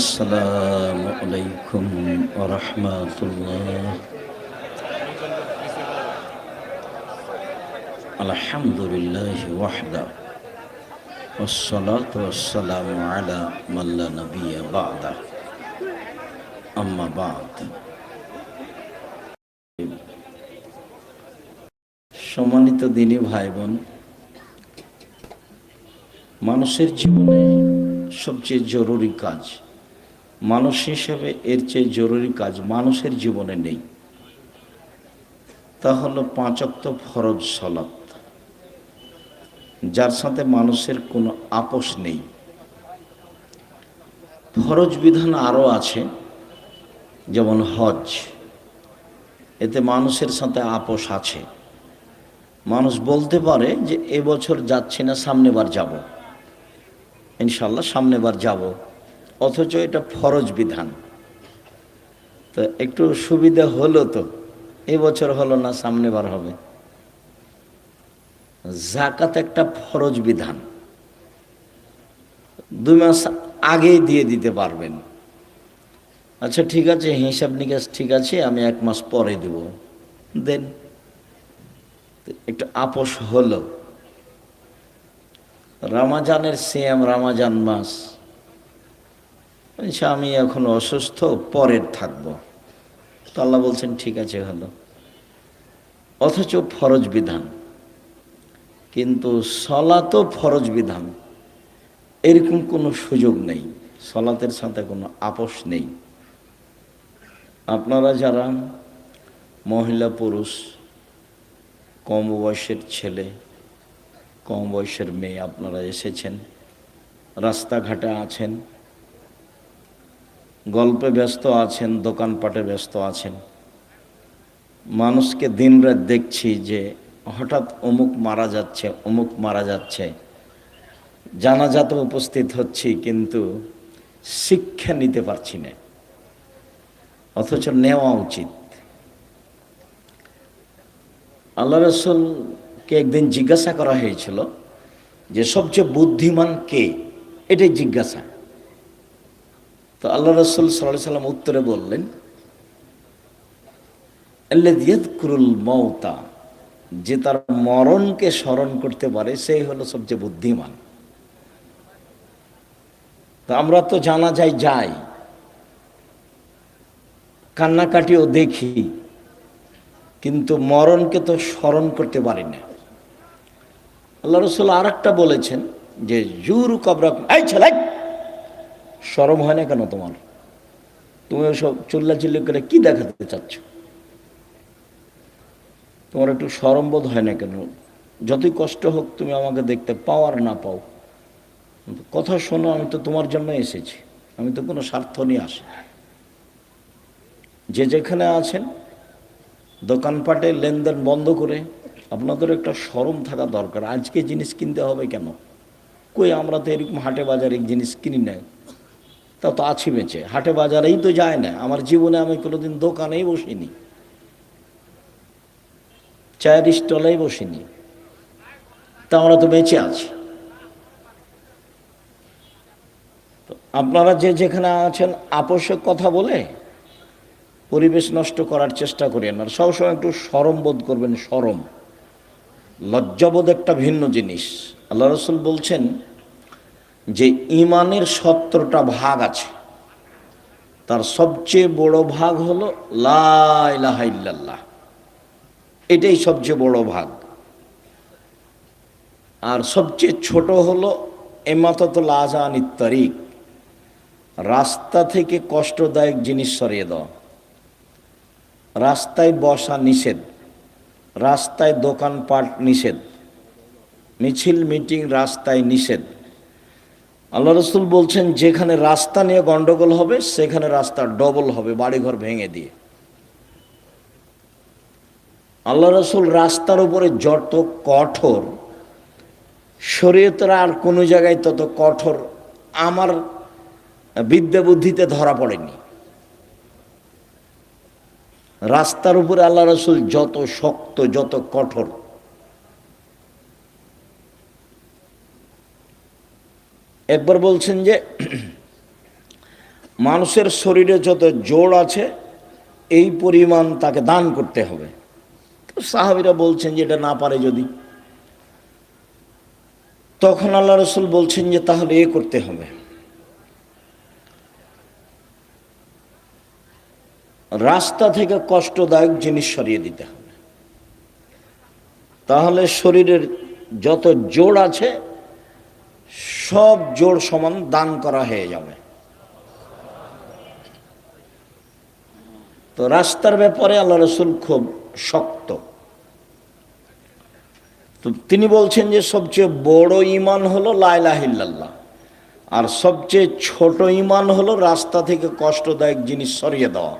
السلام عليكم ورحمة الله. الحمد لله وحده والصلاة والسلام على من لا نبي بعده أما بعد. সম্মানিত দিনী ভাই বোন, মানুষের জীবনে সবচেয়ে জরুরি কাজ, মানুষ হিসেবে এর চেয়ে জরুরি কাজ মানুষের জীবনে নেই। তা হলো 5 ওয়াক্ত ফরজ সালাত, যার সাথে মানুষের কোনো আপোষ নেই। ফরজ বিধান আরও আছে, যেমন হজ, এতে মানুষের সাথে আপোষ আছে। মানুষ বলতে পারে যে এবছর যাচ্ছি না, সামনেবার যাব, ইনশাল্লাহ সামনেবার যাব, অথচ এটা ফরজ বিধান। তো একটু সুবিধা হলো, তো এবছর হলো না, সামনেবার হবে। যাকাত একটা ফরজ বিধান, 2 মাস আগেই দিয়ে দিতে পারবেন। আচ্ছা ঠিক আছে, হিসাব নিকাশ ঠিক আছে, আমি 1 মাস পরে দেব, দেন। একটু আপোষ হলো। রমাজানের সিয়াম, রমাজান মাস, আমি এখন অসুস্থ, পরের থাকবো, তো আল্লাহ বলছেন ঠিক আছে, হলো। অথচ ফরজ বিধান। কিন্তু সলাতও ফরজ বিধান, এরকম কোনো সুযোগ নেই, সলাতের সাথে কোনো আপোষ নেই। আপনারা যারা মহিলা পুরুষ, কম বয়সের ছেলে, কম বয়সের মেয়ে, আপনারা এসেছেন, রাস্তাঘাটে আছেন, গল্পে ব্যস্ত আছেন, দোকানপাটে ব্যস্ত আছেন, মানুষকে দিনরাত দেখছি যে হঠাৎ অমুক মারা যাচ্ছে, অমুক মারা যাচ্ছে, জানাজাতে উপস্থিত হচ্ছি, কিন্তু শিক্ষা নিতে পারছি না, অথচ নেওয়া উচিত। আল্লাহ রাসূলকে একদিন জিজ্ঞাসা করা হয়েছিল যে সবচেয়ে বুদ্ধিমান কে, এটাই জিজ্ঞাসা। তো আল্লাহ রাসূল সাল্লাল্লাহু আলাইহি সাল্লাম উত্তরে বললেন, আল্লাযী ইয়াযকুরুল মাউতা, যে তার মরণকে স্মরণ করতে পারে, সেই হলো সবচেয়ে বুদ্ধিমান। তো আমরা তো জানাজায় যাই, কান্নাকাটিও দেখি, কিন্তু মরণকে তো স্মরণ করতে পারি না। আল্লাহ রাসূল আর একটা বলেছেন যে জুরু কবরাকুম, এই ছেলে, শরম হয় না কেন তোমার? তুমি ওসব চিল্লাচিল্লি করে কি দেখাতে চাচ্ছ? তোমার একটু শরম বোধ হয় না কেন? যতই কষ্ট হোক, তুমি আমাকে দেখতে পাও আর না পাও, কথা শোনো, আমি তো তোমার জন্য এসেছি, আমি তো কোনো স্বার্থ নিয়ে আসি। যে যেখানে আছেন, দোকানপাটে লেনদেন বন্ধ করে আপনাদের একটা শরম থাকা দরকার। আজকে জিনিস কিনতে হবে কেন? কই, আমরা তো এরকম হাটে বাজারে জিনিস কিনি না, তা তো আছি বেঁচে, হাটে বাজারেই তো যায় না। আমার জীবনে আমি কোনোদিন দোকানেই বসিনি, চায়ের স্টলেই বসিনি, তা আমরা তো বেঁচে আছি। তো আপনারা যে যেখানে আছেন, আপোষের কথা বলে পরিবেশ নষ্ট করার চেষ্টা করেন না। সবসময় একটু শরম বোধ করবেন। শরম, লজ্জাবোধ একটা ভিন্ন জিনিস। আল্লাহ রাসূল বলছেন যে ইমানের 17টা ভাগ আছে, তার সবচেয়ে বড় ভাগ হলো লা ইলাহা ইল্লাল্লাহ, এটাই সবচেয়ে বড় ভাগ। আর সবচেয়ে ছোট হলো ইমাতাতুল আযা আনিত তারিক, রাস্তা থেকে কষ্টদায়ক জিনিস সরিয়ে দেওয়া। রাস্তায় বসা নিষেধ, রাস্তায় দোকানপাট নিষেধ, মিছিল মিটিং রাস্তায় নিষেধ। আল্লাহ রাসূল বলছেন যেখানে রাস্তা নিয়ে গন্ডগোল হবে, সেখানে রাস্তা ডবল হবে, বাড়িঘর ভেঙে দিয়ে। আল্লাহ রাসূল রাস্তার উপরে যত কঠোর, শরীয়তের আর কোনো জায়গায় তত কঠোর আমার বিদ্যা বুদ্ধিতে ধরা পড়েনি। রাস্তার উপরে আল্লাহ রাসূল যত শক্ত, যত কঠোর, একবার বলছেন যে মানুষের শরীরে যত জোড় আছে এই পরিমাণ তাকে দান করতে হবে। তো সাহাবীরা বলছেন যে এটা না পারে যদি, তখন আল্লাহ রসুল বলছেন যে তাহলে এ করতে হবে, রাস্তা থেকে কষ্টদায়ক জিনিস সরিয়ে দিতে হবে, তাহলে শরীরের যত জোড় আছে সব জোড় সমান দান করা হয়ে যাবে। তো রাস্তার ব্যাপারে আল্লাহ রসুল খুব শক্ত। তো তিনি বলছেন যে সবচেয়ে বড় ঈমান হলো লা ইলাহা ইল্লাল্লাহ, আর সবচেয়ে ছোট ঈমান হলো রাস্তা থেকে কষ্টদায়ক জিনিস সরিয়ে দেওয়া,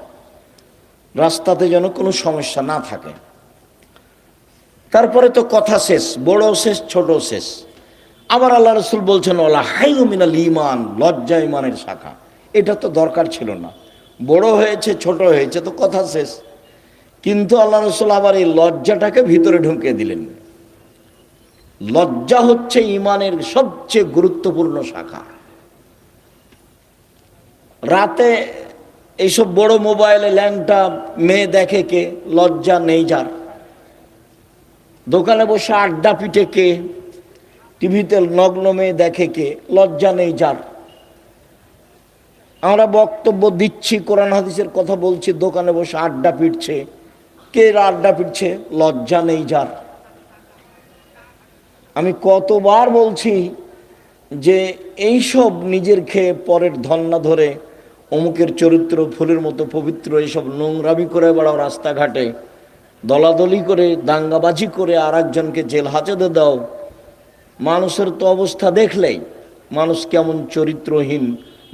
রাস্তাতে যেন কোনো সমস্যা না থাকে। তারপরে তো কথা শেষ, বড় শেষ ছোট শেষ। আবার আল্লাহ রসুল বলছেন ওয়ালা হাইয়ু মিনাল ঈমান, লজ্জা ঈমানের শাখা। এটা তো দরকার ছিল না, বড় হয়েছে ছোট হয়েছে তো কথা শেষ। কিন্তু আল্লাহ রসুল আবার এই লজ্জাটাকে ভিতরে ঢুকিয়ে দিলেন। লজ্জা হচ্ছে ঈমানের সবচেয়ে গুরুত্বপূর্ণ শাখা। রাতে এইসব বড় মোবাইলে ল্যাংটা মেয়ে দেখে কে? লজ্জা নেই যার। দোকানে বসে আড্ডা পিটে কে? টিভিতে নগ্ন মেয়ে দেখে কে? লজ্জা নেই যার। আমরা বক্তব্য দিচ্ছি, কোরআন হাদিসের কথা বলছি, দোকানে বসে আড্ডা পিটছে কে? আড্ডা পিটছে, লজ্জা নেই যার। আমি কতবার বলছি যে এইসব নিজের খেয়ে পরের ধন না ধরে অমুকের চরিত্র ফুলের মতো পবিত্র, এইসব নোংরামি করে বেড়াও রাস্তাঘাটে, দলাদলি করে দাঙ্গাবাজি করে আর একজনকে জেল হাজতে দাও। মানুষের তো অবস্থা দেখলেই মানুষ কেমন চরিত্রহীন,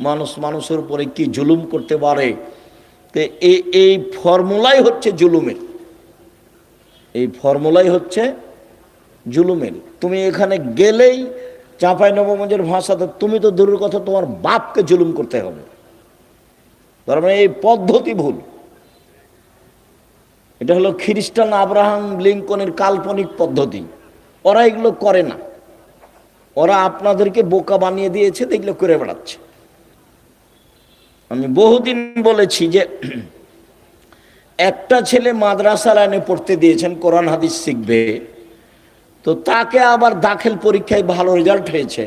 মানুষ মানুষের উপরে কি জুলুম করতে পারে। তো এই ফর্মুলাই হচ্ছে জুলুমের, এই ফর্মুলাই হচ্ছে জুলুমের। তুমি এখানে গেলেই চাঁপাইনবাবগঞ্জের ভাষাতে তুমি তো দূরের কথা, তোমার বাপকে জুলুম করতে হবে। তার মানে এই পদ্ধতি ভুল। এটা হলো খ্রিস্টান আব্রাহাম লিঙ্কনের কাল্পনিক পদ্ধতি। ওরা এগুলো করে না, ওরা আপনাদেরকে বোকা বানিয়ে দিয়েছে, দেখলে করে বেড়াচ্ছে। আমি বহুদিন বলেছি যে একটা ছেলে মাদ্রাসা লাইনে পড়তে দিয়েছেন, কোরআন হাদিস শিখবে, তো তাকে আবার দাখিল পরীক্ষায় ভালো রেজাল্ট হয়েছে,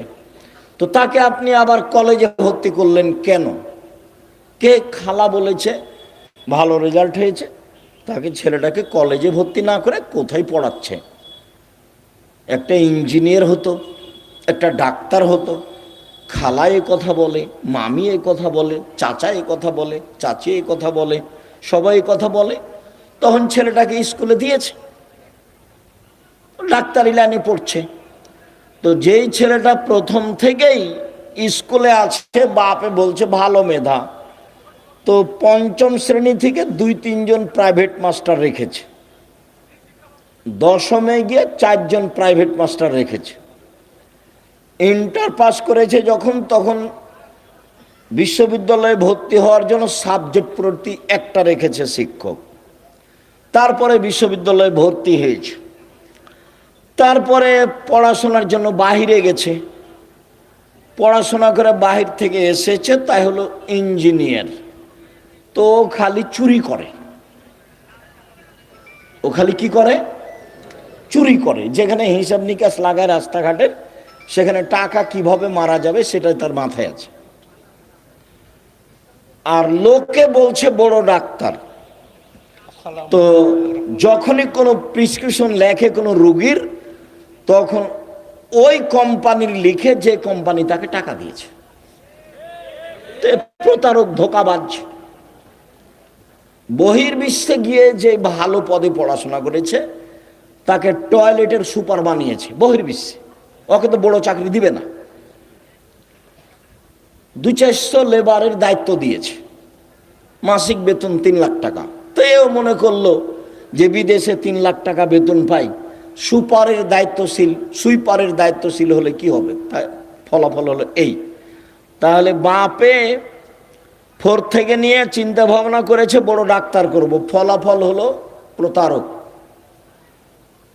তো তাকে আপনি আবার কলেজে ভর্তি করলেন কেন? কে খালা বলেছে ভালো রেজাল্ট হয়েছে? তাকে ছেলেটাকে কলেজে ভর্তি না করে কোথায় পড়াচ্ছে? একটা ইঞ্জিনিয়ার হতো, একটা ডাক্তার হতো। খালা এ কথা বলে, মামি এ কথা বলে, চাচা এ কথা বলে, চাচি এ কথা বলে, সবাই কথা বলে, তখন ছেলেটাকে স্কুলে দিয়েছে, ডাক্তারি লাইনে পড়ছে। তো যেই ছেলেটা প্রথম থেকেই স্কুলে আছে, বাপে বলছে ভালো মেধা, তো পঞ্চম শ্রেণী থেকে 2-3 জন প্রাইভেট মাস্টার রেখেছে, দশমে গিয়ে 4 জন প্রাইভেট মাস্টার রেখেছে। ইন্টার পাস করেছে যখন, তখন বিশ্ববিদ্যালয়ে ভর্তি হওয়ার জন্য সাবজেক্ট প্রতি একটা রেখেছে শিক্ষক। তারপরে বিশ্ববিদ্যালয়ে ভর্তি হয়েছে, তারপরে পড়াশোনার জন্য বাহিরে গেছে, পড়াশোনা করে বাহির থেকে এসেছে, তাই হলো ইঞ্জিনিয়ার। তো ও খালি চুরি করে, ও খালি কি করে? চুরি করে। যেখানে হিসাব নিকাশ লাগায় রাস্তাঘাটের, সেখানে টাকা কিভাবে মারা যাবে সেটাই তার মাথায় আছে। আর লোকে বলছে বড় ডাক্তার। তো যখনই কোনো প্রেসক্রিপশন লেখে কোনো রুগীর, তখন ওই কোম্পানির লিখে যে কোম্পানি তাকে টাকা দিয়েছে। প্রতারক, ধোঁকাবাজ। বহির্বিশ্বে গিয়ে যে ভালো পদে পড়াশোনা করেছে তাকে টয়লেটের সুপার বানিয়েছে বহির্বিশ্বে। ওকে তো বড় চাকরি দিবে না, 200-400 লেবারের দায়িত্ব দিয়েছে, মাসিক বেতন 3 লাখ টাকা। তো এও মনে করলো যে বিদেশে 3 লাখ টাকা বেতন পাই, সুপারের দায়িত্বশীল, সুইপারের দায়িত্বশীল হলে কি হবে? তাই ফলাফল হলো এই। তাহলে বাপে 4 থেকে নিয়ে চিন্তা ভাবনা করেছে বড় ডাক্তার করব, ফলাফল হলো প্রতারক।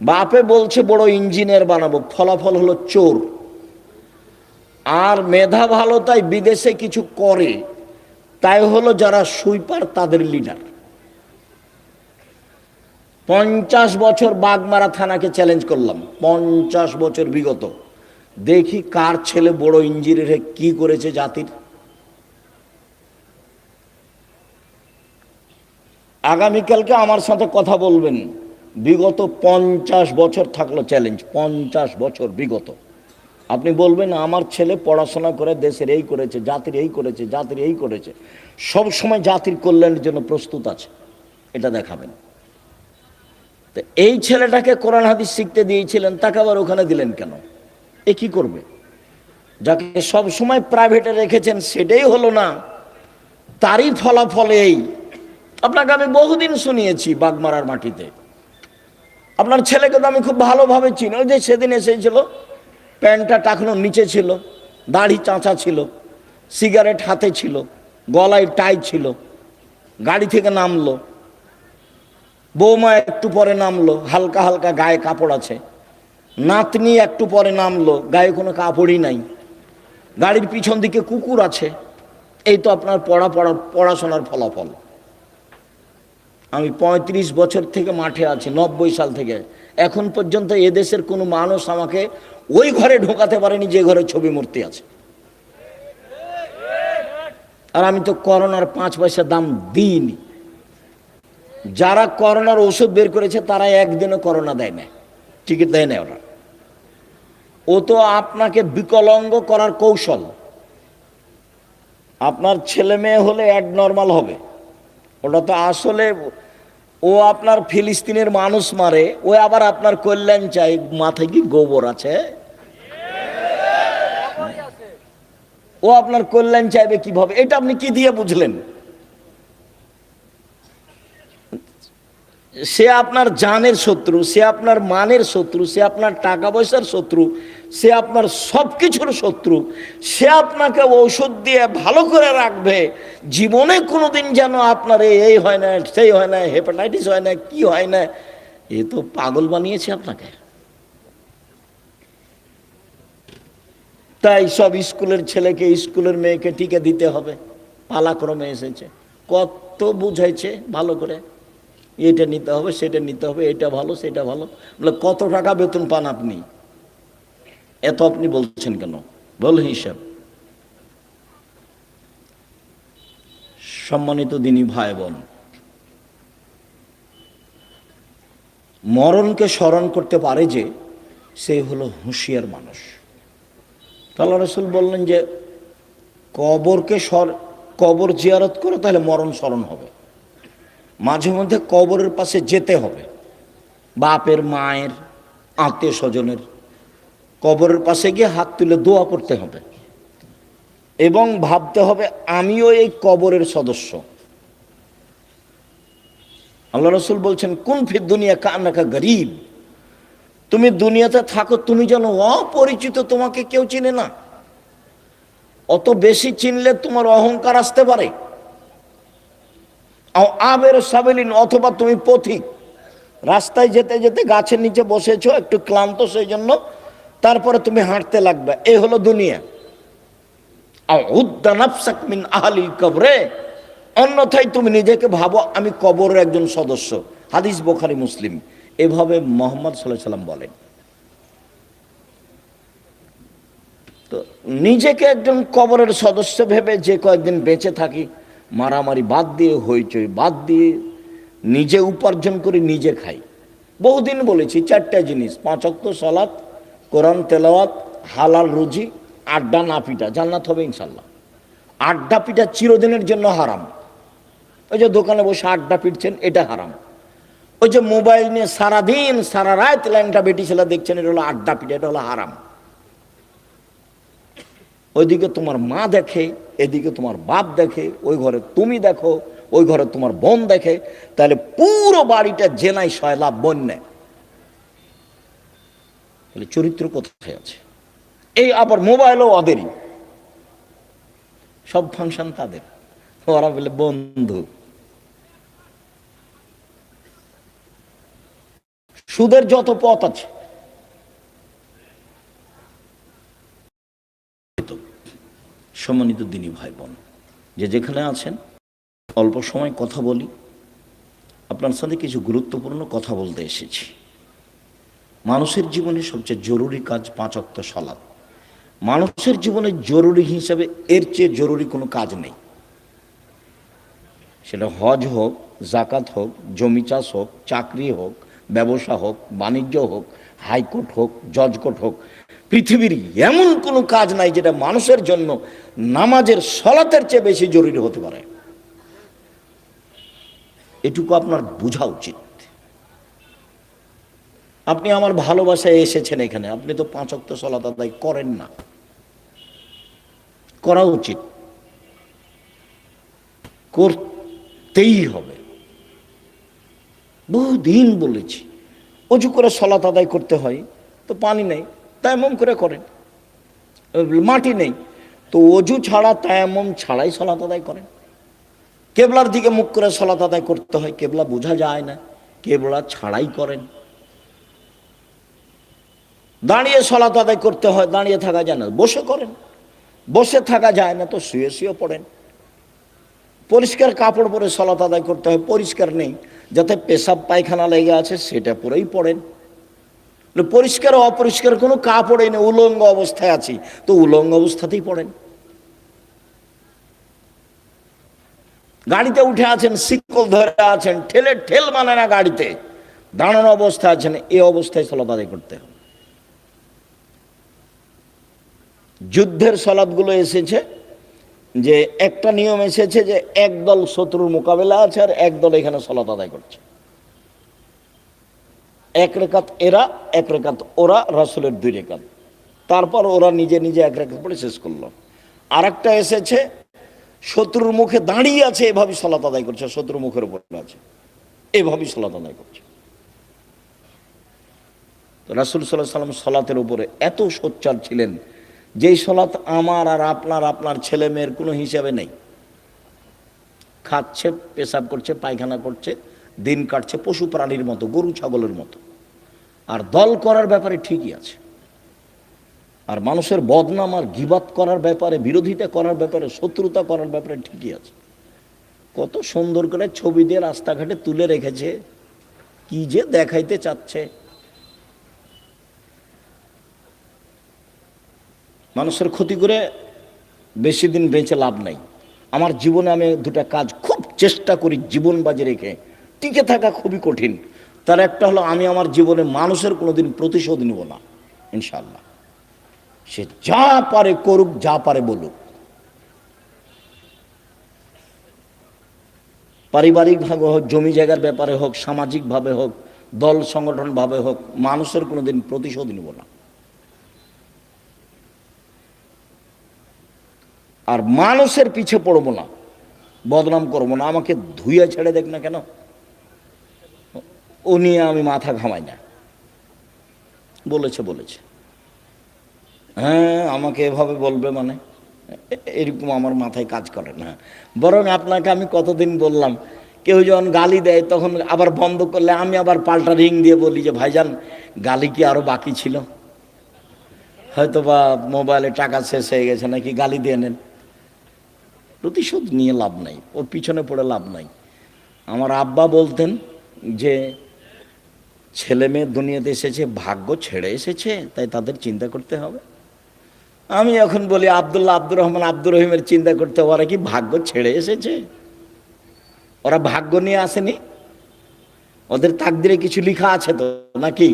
বাপে বলছে বড় ইঞ্জিনিয়ার বানাবো, ফলাফল হলো চোর। আর মেধা ভালো তাই বিদেশে কিছু করে, তাই হলো যারা সুইপার তাদের লিডার। 50 বছর বাগমারা থানাকে চ্যালেঞ্জ করলাম, 50 বছর বিগত, দেখি কার ছেলে বড় ইঞ্জিনিয়ার কি করেছে জাতির। আগামীকালকে আমার সাথে কথা বলবেন, বিগত 50 বছর থাকলো চ্যালেঞ্জ, 50 বছর বিগত। আপনি বলবেন আমার ছেলে পড়াশোনা করে দেশের এই করেছে, জাতির এই করেছে, জাতির এই করেছে, সব সময় জাতির কল্যাণের জন্য প্রস্তুত আছে, এটা দেখাবেন। তো এই ছেলেটাকে কোরআন হাদিস শিখতে দিয়েছিলেন, তাকে আবার ওখানে দিলেন কেন? এ কি করবে? যাকে সব সময় প্রাইভেটে রেখেছেন সেটাই হলো না, তারই ফলাফল এই। আপনাকে আমি বহুদিন শুনিয়েছি বাগমারার মাটিতে। আপনার ছেলেকে তো আমি খুব ভালোভাবে চিনি। ওই যে সেদিন এসেছিল, প্যান্টটা টাকনোর নিচে ছিল, দাড়ি চাঁচা ছিল, সিগারেট হাতে ছিল, গলায় টাই ছিল, গাড়ি থেকে নামলো, বৌমা একটু পরে নামলো, হালকা হালকা গায়ে কাপড় আছে, নাতনি একটু পরে নামলো, গায়ে কোনো কাপড়ই নাই, গাড়ির পিছন দিকে কুকুর আছে। এই তো আপনার পড়াশোনার ফলাফল। আমি 35 বছর থেকে মাঠে আছি, 90 সাল থেকে এখন পর্যন্ত এদেশের কোনো মানুষ আমাকে ওই ঘরে ঢোকাতে পারেনি যে ঘরে ছবি মূর্তি আছে। আর আমি তো করোনার 5 পয়সা দাম দিইনি। যারা করোনার ওষুধ বের করেছে তারা একদিনও করোনা দেয় না, টিকিট দেয় না ওরা। ও তো আপনাকে বিকলাঙ্গ করার কৌশল। আপনার ছেলে মেয়ে হলে অ্যাডনর্মাল হবে, ওটা তো আসলে ও আপনার ফিলিস্তিনের মানুষ মারে, ও আবার আপনার কল্যাণ চাই। মাথায় কি গোবর আছে? ও আপনার কল্যাণ চাইবে কিভাবে? এটা আপনি কি দিয়ে বুঝলেন? সে আপনার জানের শত্রু, সে আপনার মানের শত্রু, সে আপনার টাকা পয়সার শত্রু, সে আপনার সব কিছুর শত্রু। সে আপনাকে ঔষধ দিয়ে ভালো করে রাখবে, জীবনে কোনোদিন যেন আপনার এই হয় না, সেই হয় না, হেপাটাইটিস হয় না, কি হয় না। এ তো পাগল বানিয়েছে আপনাকে। তাই সব স্কুলের ছেলেকে স্কুলের মেয়েকে টিকে দিতে হবে, পালাক্রমে এসেছে। কত বুঝাইছে ভালো করে, এটা নিতে হবে, সেটা নিতে হবে, এটা ভালো, সেটা ভালো। বলে কত টাকা বেতন পান আপনি? এত আপনি বলছেন কেন? বল হিসাব। সম্মানিত দিনী ভাই বোন, মরণকে স্মরণ করতে পারে যে, সে হলো হুঁশিয়ার মানুষ। আল্লাহ রাসূল বললেন যে কবর জিয়ারত করো, তাহলে মরণ স্মরণ হবে। মাঝে মধ্যে কবরের পাশে যেতে হবে, বাপের, মায়ের, আত্মীয় স্বজনের কবরের পাশে গিয়ে হাত তুলে দোয়া করতে হবে এবং ভাবতে হবে আমিও এই কবরের সদস্য। আল্লাহ রাসূল বলছেন কুন ফিদ দুনিয়া কান্নাকা গরীব, তুমি দুনিয়াতে থাকো তুমি যেন অপরিচিত, তোমাকে কেউ চিনে না। অত বেশি চিনলে তোমার অহংকার আসতে পারে। আবের সাবেলিন, অথবা তুমি পথিক, রাস্তায় যেতে যেতে গাছের নিচে বসেছো, একটু ক্লান্ত সেই জন্য, তারপরে তুমি হাঁটতে লাগবে। এই হলো দুনিয়া। মিন আহলিল কবরে, অন্যথায় তুমি নিজেকে ভাবো আমি কবরের একজন সদস্য। হাদিস বুখারী মুসলিম। এভাবে মুহাম্মদ সাল্লাল্লাহু আলাইহি সাল্লাম বলেন। তো নিজেকে একজন কবরের সদস্য ভেবে যে কয়েকদিন বেঁচে থাকি, মারামারি বাদ দিয়ে, হইচই বাদ দিয়ে, নিজে উপার্জন করে নিজে খাই। বহুদিন বলেছি 4টা জিনিস: 5 ওয়াক্ত সালাত, কোরআন তেলাওয়াত, হালাল রুজি, আড্ডা না পিটা, জান্নাত হবে ইনশাল্লাহ। আড্ডা পিটা চিরদিনের জন্য হারাম। ওই যে দোকানে বসে আড্ডা পিটছেন, এটা হারাম। ওই যে মোবাইল নিয়ে সারাদিন সারা রাত ল্যাংটা বেটি ছেলে দেখছেন, এটা হলো আড্ডা পিটা, এটা হলো হারাম। ওইদিকে তোমার মা দেখে, এদিকে তোমার বাপ দেখে, ওই ঘরে তুমি দেখো, ওই ঘরে তোমার বোন দেখে, তাহলে পুরো বাড়িটা জেনায় সয়লাভ বন্যায়। তাহলে চরিত্র কোথায় আছে? এই আবার মোবাইলও ওদেরই, সব ফাংশন তাদের, ওরা বলে বন্ধু। সুদের যত পথ আছে, সম্মানিত দিনী ভাই বোন, যে যেখানে আছেন অল্প সময় কথা বলি, আপনার সাথে কিছু গুরুত্বপূর্ণ কথা বলতে এসেছি। মানুষের জীবনে সবচেয়ে জরুরি কাজ 5 ওয়াক্ত সালাত। মানুষের জীবনে জরুরি হিসাবে এর চেয়ে জরুরি কোনো কাজ নেই। সেটা হজ হোক, জাকাত হোক, জমি চাষ হোক, চাকরি হোক, ব্যবসা হোক, বাণিজ্য হোক, হাইকোর্ট হোক, জজ কোর্ট হোক, পৃথিবীর এমন কোনো কাজ নাই যেটা মানুষের জন্য নামাজের সলাতের চেয়ে বেশি জরুরি হতে পারে। এটুকু আপনার বোঝা উচিত। আপনি আমার ভালোবাসায় এসেছেন এখানে, আপনি তো 5 ওয়াক্ত সালাত আদায় করেন না। করা উচিত, করতেই হবে। বহুদিন বলেছি, অজু করে সালাত আদায় করতে হয়, তো পানি নেই, তায়াম্মুম করে করেন। মাটি নেই, তো অজু ছাড়া তায়াম্মুম ছাড়াই সালাত আদায় করেন। কেবলার দিকে মুখ করে সালাত আদায় করতে হয়, কেবলা বোঝা যায় না, কেবলা ছাড়াই করেন। দাঁড়িয়ে সালাত আদায় করতে হয়, দাঁড়িয়ে থাকা যায় না, বসে করেন। বসে থাকা যায় না তো শুয়ে শুয়ে পড়েন। পরিষ্কার কাপড় পরে সালাত আদায় করতে হয়, পরিষ্কার নেই, যাতে পেশাব পায়খানা লেগে আছে সেটা পরেই পড়েন। পরিষ্কার অপরিষ্কার কোনো কাপড়ই নেই, উলঙ্গ অবস্থায় আছি, তো উলঙ্গ অবস্থাতেই পড়েন। গাড়িতে উঠে আছেন, শিকল ধরে আছেন, ঠেলে ঠেল মানে না, গাড়িতে দাঁড়ানো অবস্থায় আছেন, এই অবস্থায় সালাত আদায় করতে হবে। যুদ্ধের সালাতগুলো এসেছে যে একটা নিয়ম এসেছে যে একদল শত্রুর মোকাবেলা আছে আর একদল এখানে সালাত আদায় করছে। 1 রেকাত এরা, 1 রেকাত ওরা, রাসূলের 2 রেকাত, তারপর ওরা নিজে নিজে 1 রেকাত পড়ে শেষ করলো। আর একটা এসেছে শত্রুর মুখে দাঁড়িয়ে আছে, এভাবেই সালাত আদায় করছে, শত্রুর মুখের উপর আছে, এভাবেই সালাত আদায় করছে। রাসূল সাল্লাল্লাহু আলাইহি ওয়াসাল্লাম সালাতের উপরে এত সোচ্চার ছিলেন, যেই সালাত আমার আর আপনার ছেলে মেয়ের কোনো হিসাবে নেই। খাচ্ছে, পেশাব করছে, পায়খানা করছে, দিন কাটছে পশু প্রাণীর মতো, গরু ছাগলের মতো। আর দল করার ব্যাপারে ঠিকই আছে, আর মানুষের বদনাম আর গীবাত করার ব্যাপারে, বিরোধিতা করার ব্যাপারে, শত্রুতা করার ব্যাপারে ঠিকই আছে। কত সুন্দর করে ছবি দিয়ে রাস্তাঘাটে তুলে রেখেছে, কি যে দেখাইতে চাচ্ছে। মানুষের ক্ষতি করে বেশি দিন বেঁচে লাভ নাই। আমার জীবনে আমি 2টা কাজ খুব চেষ্টা করি জীবন বাজি রেখে টিকে থাকা, খুবই কঠিন। তার একটা হলো, আমি আমার জীবনে মানুষের কোনোদিন প্রতিশোধ নিব না, ইনশাআল্লাহ। সে যা পারে করুক, যা পারে বলুক। পারিবারিকভাবে হোক, জমি জায়গার ব্যাপারে হোক, সামাজিকভাবে হোক, দল সংগঠনভাবে হোক, মানুষের কোনোদিন প্রতিশোধ নিব না। আর মানুষের পিছে পড়বো না, বদনাম করবো না। আমাকে ধুইয়া ছেড়ে দেখ না কেন, ও নিয়ে আমি মাথা ঘামাই না। বলেছে, হ্যাঁ আমাকে এভাবে বলবে মানে, এরকম আমার মাথায় কাজ করে না। বরং আপনাকে আমি কতদিন বললাম, কেউ যখন গালি দেয় তখন আবার বন্ধ করলে আমি আবার পাল্টা রিং দিয়ে বলি যে ভাইজান, গালি কি আরো বাকি ছিল, হয়তো বা মোবাইলে টাকা শেষ হয়ে গেছে, নাকি গালি দিয়ে নেন। প্রতিশোধ নিয়ে লাভ নাই, ওর পিছনে পড়ে লাভ নাই। আমার আব্বা বলতেন যে ছেলে মেয়ে দুনিয়াতে এসেছে ভাগ্য ছেড়ে এসেছে, তাই তাদের চিন্তা করতে হবে। আমি এখন বলি আব্দুল্লাহ, আব্দুর রহমান, আব্দুর রহিমের চিন্তা করতে, ওরা কি ভাগ্য ছেড়ে এসেছে? ওরা ভাগ্য নিয়ে আসেনি, ওদের তাকদিরে কিছু লেখা আছে তো নাকি?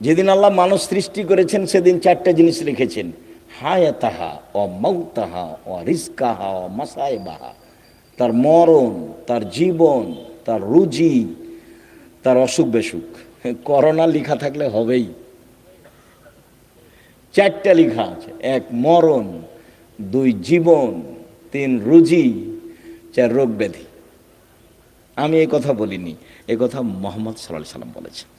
যেদিন আল্লাহ মানুষ সৃষ্টি করেছেন সেদিন 4টা জিনিস লিখেছেন, হায়াতাহা ও মাউতাহা ও রিজকাহা ও মাসাইবাহা। তার মরণ, তার জীবন, তার রুজি, তার অসুখ বেসুখ। করোনা লেখা থাকলে হবেই। 4টা লেখা আছে, 1 মরণ, 2 জীবন, 3 রুজি, 4 রোগ ব্যাধি। আমি এই কথা বলিনি, এই কথা মুহাম্মদ সাল্লাল্লাহু আলাইহি সাল্লাম বলেছেন।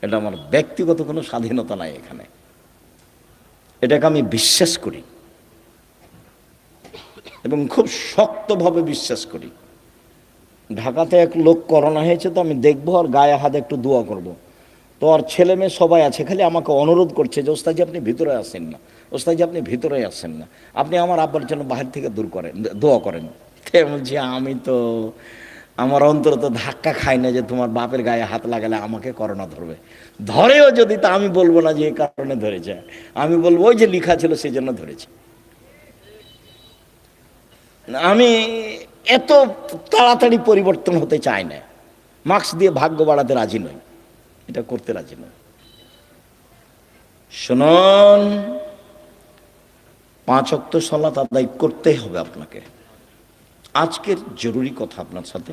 এটা আমার ব্যক্তিগত কোনো স্বাধীনতা নাই এখানে, এটাকে আমি বিশ্বাস করি এবং খুব শক্তভাবে বিশ্বাস করি। ঢাকাতে এক লোক করোনা হয়েছে, তো আমি দেখবো আর গায়ে হাতে একটু দোয়া করব। তোর ছেলে মেয়ে সবাই আছে, খালি আমাকে অনুরোধ করছে যে ওস্তাদজি আপনি ভিতরে আসেন না, ওস্তাদজি আপনি ভিতরে আসেন না, আপনি আমার আব্বার জন্য বাহির থেকে দূর করেন, দোয়া করেন। তে বলছি আমি তো আমার অন্তর তো ধাক্কা খাই না যে তোমার বাপের গায়ে হাত লাগালে আমাকে করোনা ধরবে, ধরেও যদি তা আমি বলবো না যে এই কারণে ধরেছে, আমি বলবো ওই যে লেখা ছিল সেই জন্য ধরেছে। আমি এত তাড়াতাড়ি পরিবর্তন হতে চাই না, মার্কস দিয়ে ভাগ্য বাড়াতে রাজি নই, এটা করতে রাজি নই। শুনুন, 5 ওয়াক্ত সালাত আদায় করতেই হবে আপনাকে। আজকের জরুরি কথা আপনার সাথে,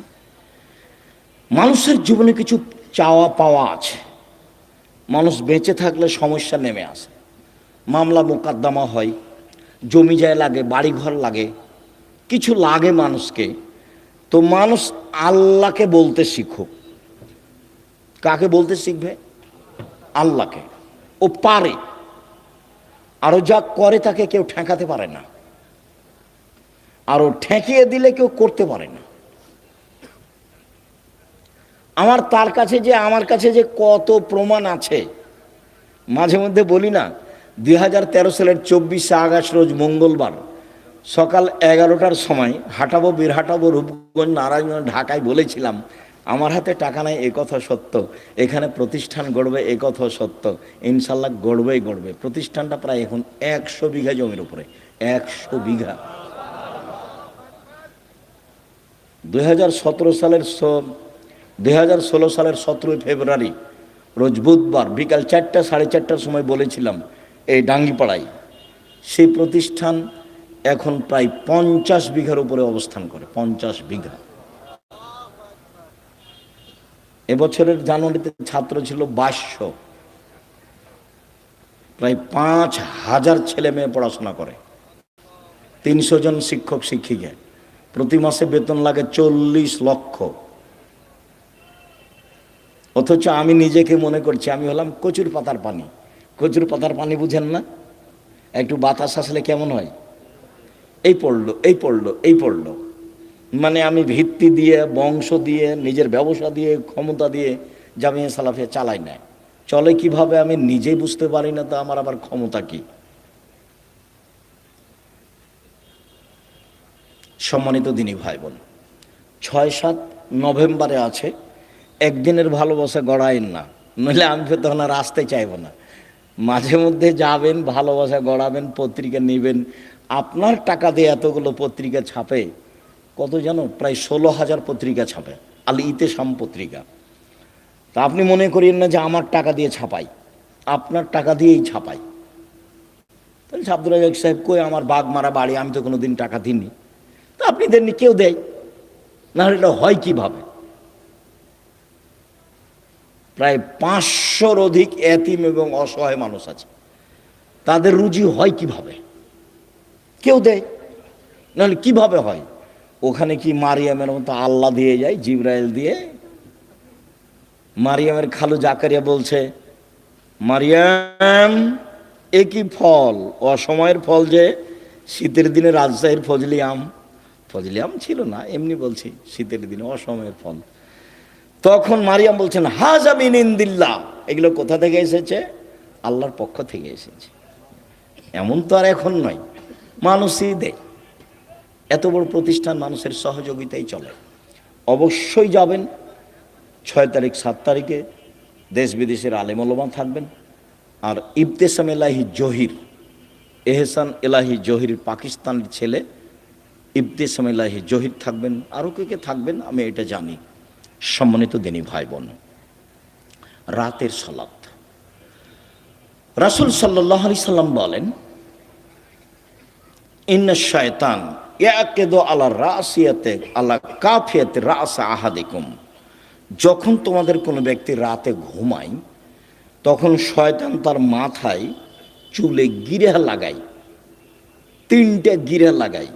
মানুষের জীবনে কিছু চাওয়া পাওয়া আছে। মানুষ বেঁচে থাকলে সমস্যা নেমে আসে, মামলা মোকদ্দমা হয়, জমি জায়গা লাগে, বাড়িঘর লাগে, কিছু লাগে মানুষকে। তো মানুষ আল্লাহকে বলতে শিখুক। কাকে বলতে শিখবে? আল্লাহকে। ও পারে, আরও যা করে তাকে কেউ ঠেকাতে পারে না, আরও ঠেকিয়ে দিলে কেউ করতে পারে না। আমার কাছে যে কত প্রমাণ আছে, মাঝে মধ্যে বলি না, 2013 সালের 24শে আগস্ট রোজ মঙ্গলবার সকাল 11টার সময় হাঁটাবো, বীরহাটাবো, রূপগঞ্জ, নারায়ণগঞ্জ, ঢাকায় বলেছিলাম আমার হাতে টাকা নাই, এ কথা সত্য, এখানে প্রতিষ্ঠান গড়বে এ কথা সত্য, ইনশাল্লাহ গড়বেই গড়বে। প্রতিষ্ঠানটা প্রায় এখন 100 বিঘা জমির উপরে, 100 বিঘা। 2016 সালের 17 ফেব্রুয়ারি রোজ বুধবার বিকাল 4টা 4:30টার সময় বলেছিলাম এই ডাঙ্গিপাড়ায়, সেই প্রতিষ্ঠান এখন প্রায় 50 বিঘার উপরে অবস্থান করে, 50 বিঘা। এবছরের জানুয়ারিতে ছাত্র ছিল 2200, প্রায় 5000 ছেলে মেয়ে পড়াশোনা করে, 300 জন শিক্ষক শিক্ষিকা, প্রতি মাসে বেতন লাগে 40 লক্ষ। অথচ আমি নিজেকে মনে করছি আমি হলাম কচুর পাতার পানি। কচুর পাতার পানি বুঝেন না? একটু বাতাস আসলে কেমন হয়, এই পড়লো এই পড়লো এই পড়লো, মানে আমি ভিত্তি দিয়ে, বংশ দিয়ে, নিজের ব্যবসা দিয়ে, ক্ষমতা দিয়ে জামিয়া সালাফিয়া চালাই না। চলে কিভাবে আমি নিজেই বুঝতে পারি না, তো আমার আবার ক্ষমতা কি? সম্মানিত দিনী ভাই বোন, 6-7 নভেম্বরে আছে, একদিনের ভালোবাসা গড়াইন না, নইলে আমি তখন আর আসতে চাইব না। মাঝে মধ্যে যাবেন, ভালোবাসা গড়াবেন, পত্রিকা নেবেন। আপনার টাকা দিয়ে এতগুলো পত্রিকা ছাপে, কত জানো? প্রায় 16,000 পত্রিকা ছাপে, আল ইতেসাম পত্রিকা। তা আপনি মনে করেন না যে আমার টাকা দিয়ে ছাপাই, আপনার টাকা দিয়েই ছাপাই। তাহলে আব্দুল রাজাক সাহেব কই, আমার বাঘ মারা বাড়ি, আমি তো কোনো দিন টাকা দিইনি। তা আপনি দেননি, কেউ দেয় না, এটা হয় কিভাবে? প্রায় 500-র অধিক এতিম এবং অসহায় মানুষ আছে, তাদের রুজি হয় কিভাবে? কেউ দেয়, নাহলে কিভাবে হয়? ওখানে কি মারিয়ামের মতো আল্লাহ দিয়ে যায়, জিবরাইল দিয়ে? মারিয়ামের খালু জাকারিয়া বলছে, মারিয়াম এ কি ফল, অসময়ের ফল যে, শীতের দিনে রাজশাহীর ফজলি আম, ফজলি আম ছিল না, এমনি বলছি, শীতের দিনে অসময়ের ফল। তখন মারিয়াম বলছেন, হাজা মিন ইনদিল্লাহ, এগুলো কোথা থেকে এসেছে? আল্লাহর পক্ষ থেকে এসেছে। এমন তো আর এখন নয়, মানুষই দেয়। এত বড় প্রতিষ্ঠান মানুষের সহযোগিতাই চলে। অবশ্যই যাবেন 6 তারিখ 7 তারিখে, দেশ বিদেশের আলেম ওলামা থাকবেন। আর ইবতেসাম এলাহি জহির, এহসান এলাহি জহির পাকিস্তানের ছেলে, ইবতেসাম এলাহি জহির থাকবেন, আরও কে কে থাকবেন আমি এটা জানি। সম্মানিত দিনী ভাই বোন, রাতের সালাত, রাসূল সাল্লাল্লাহু আলাইহি সাল্লাম বলেন, ইন্না শায়তান ইয়াকিদু আলা রাসিয়াতে আলা কাফিয়াতে রাস আহাদিকুম, যখন তোমাদের কোনো ব্যক্তি রাতে ঘুমায়, তখন শয়তান তার মাথায় চুলে গিরা লাগায়, 3টে গিরা লাগায়,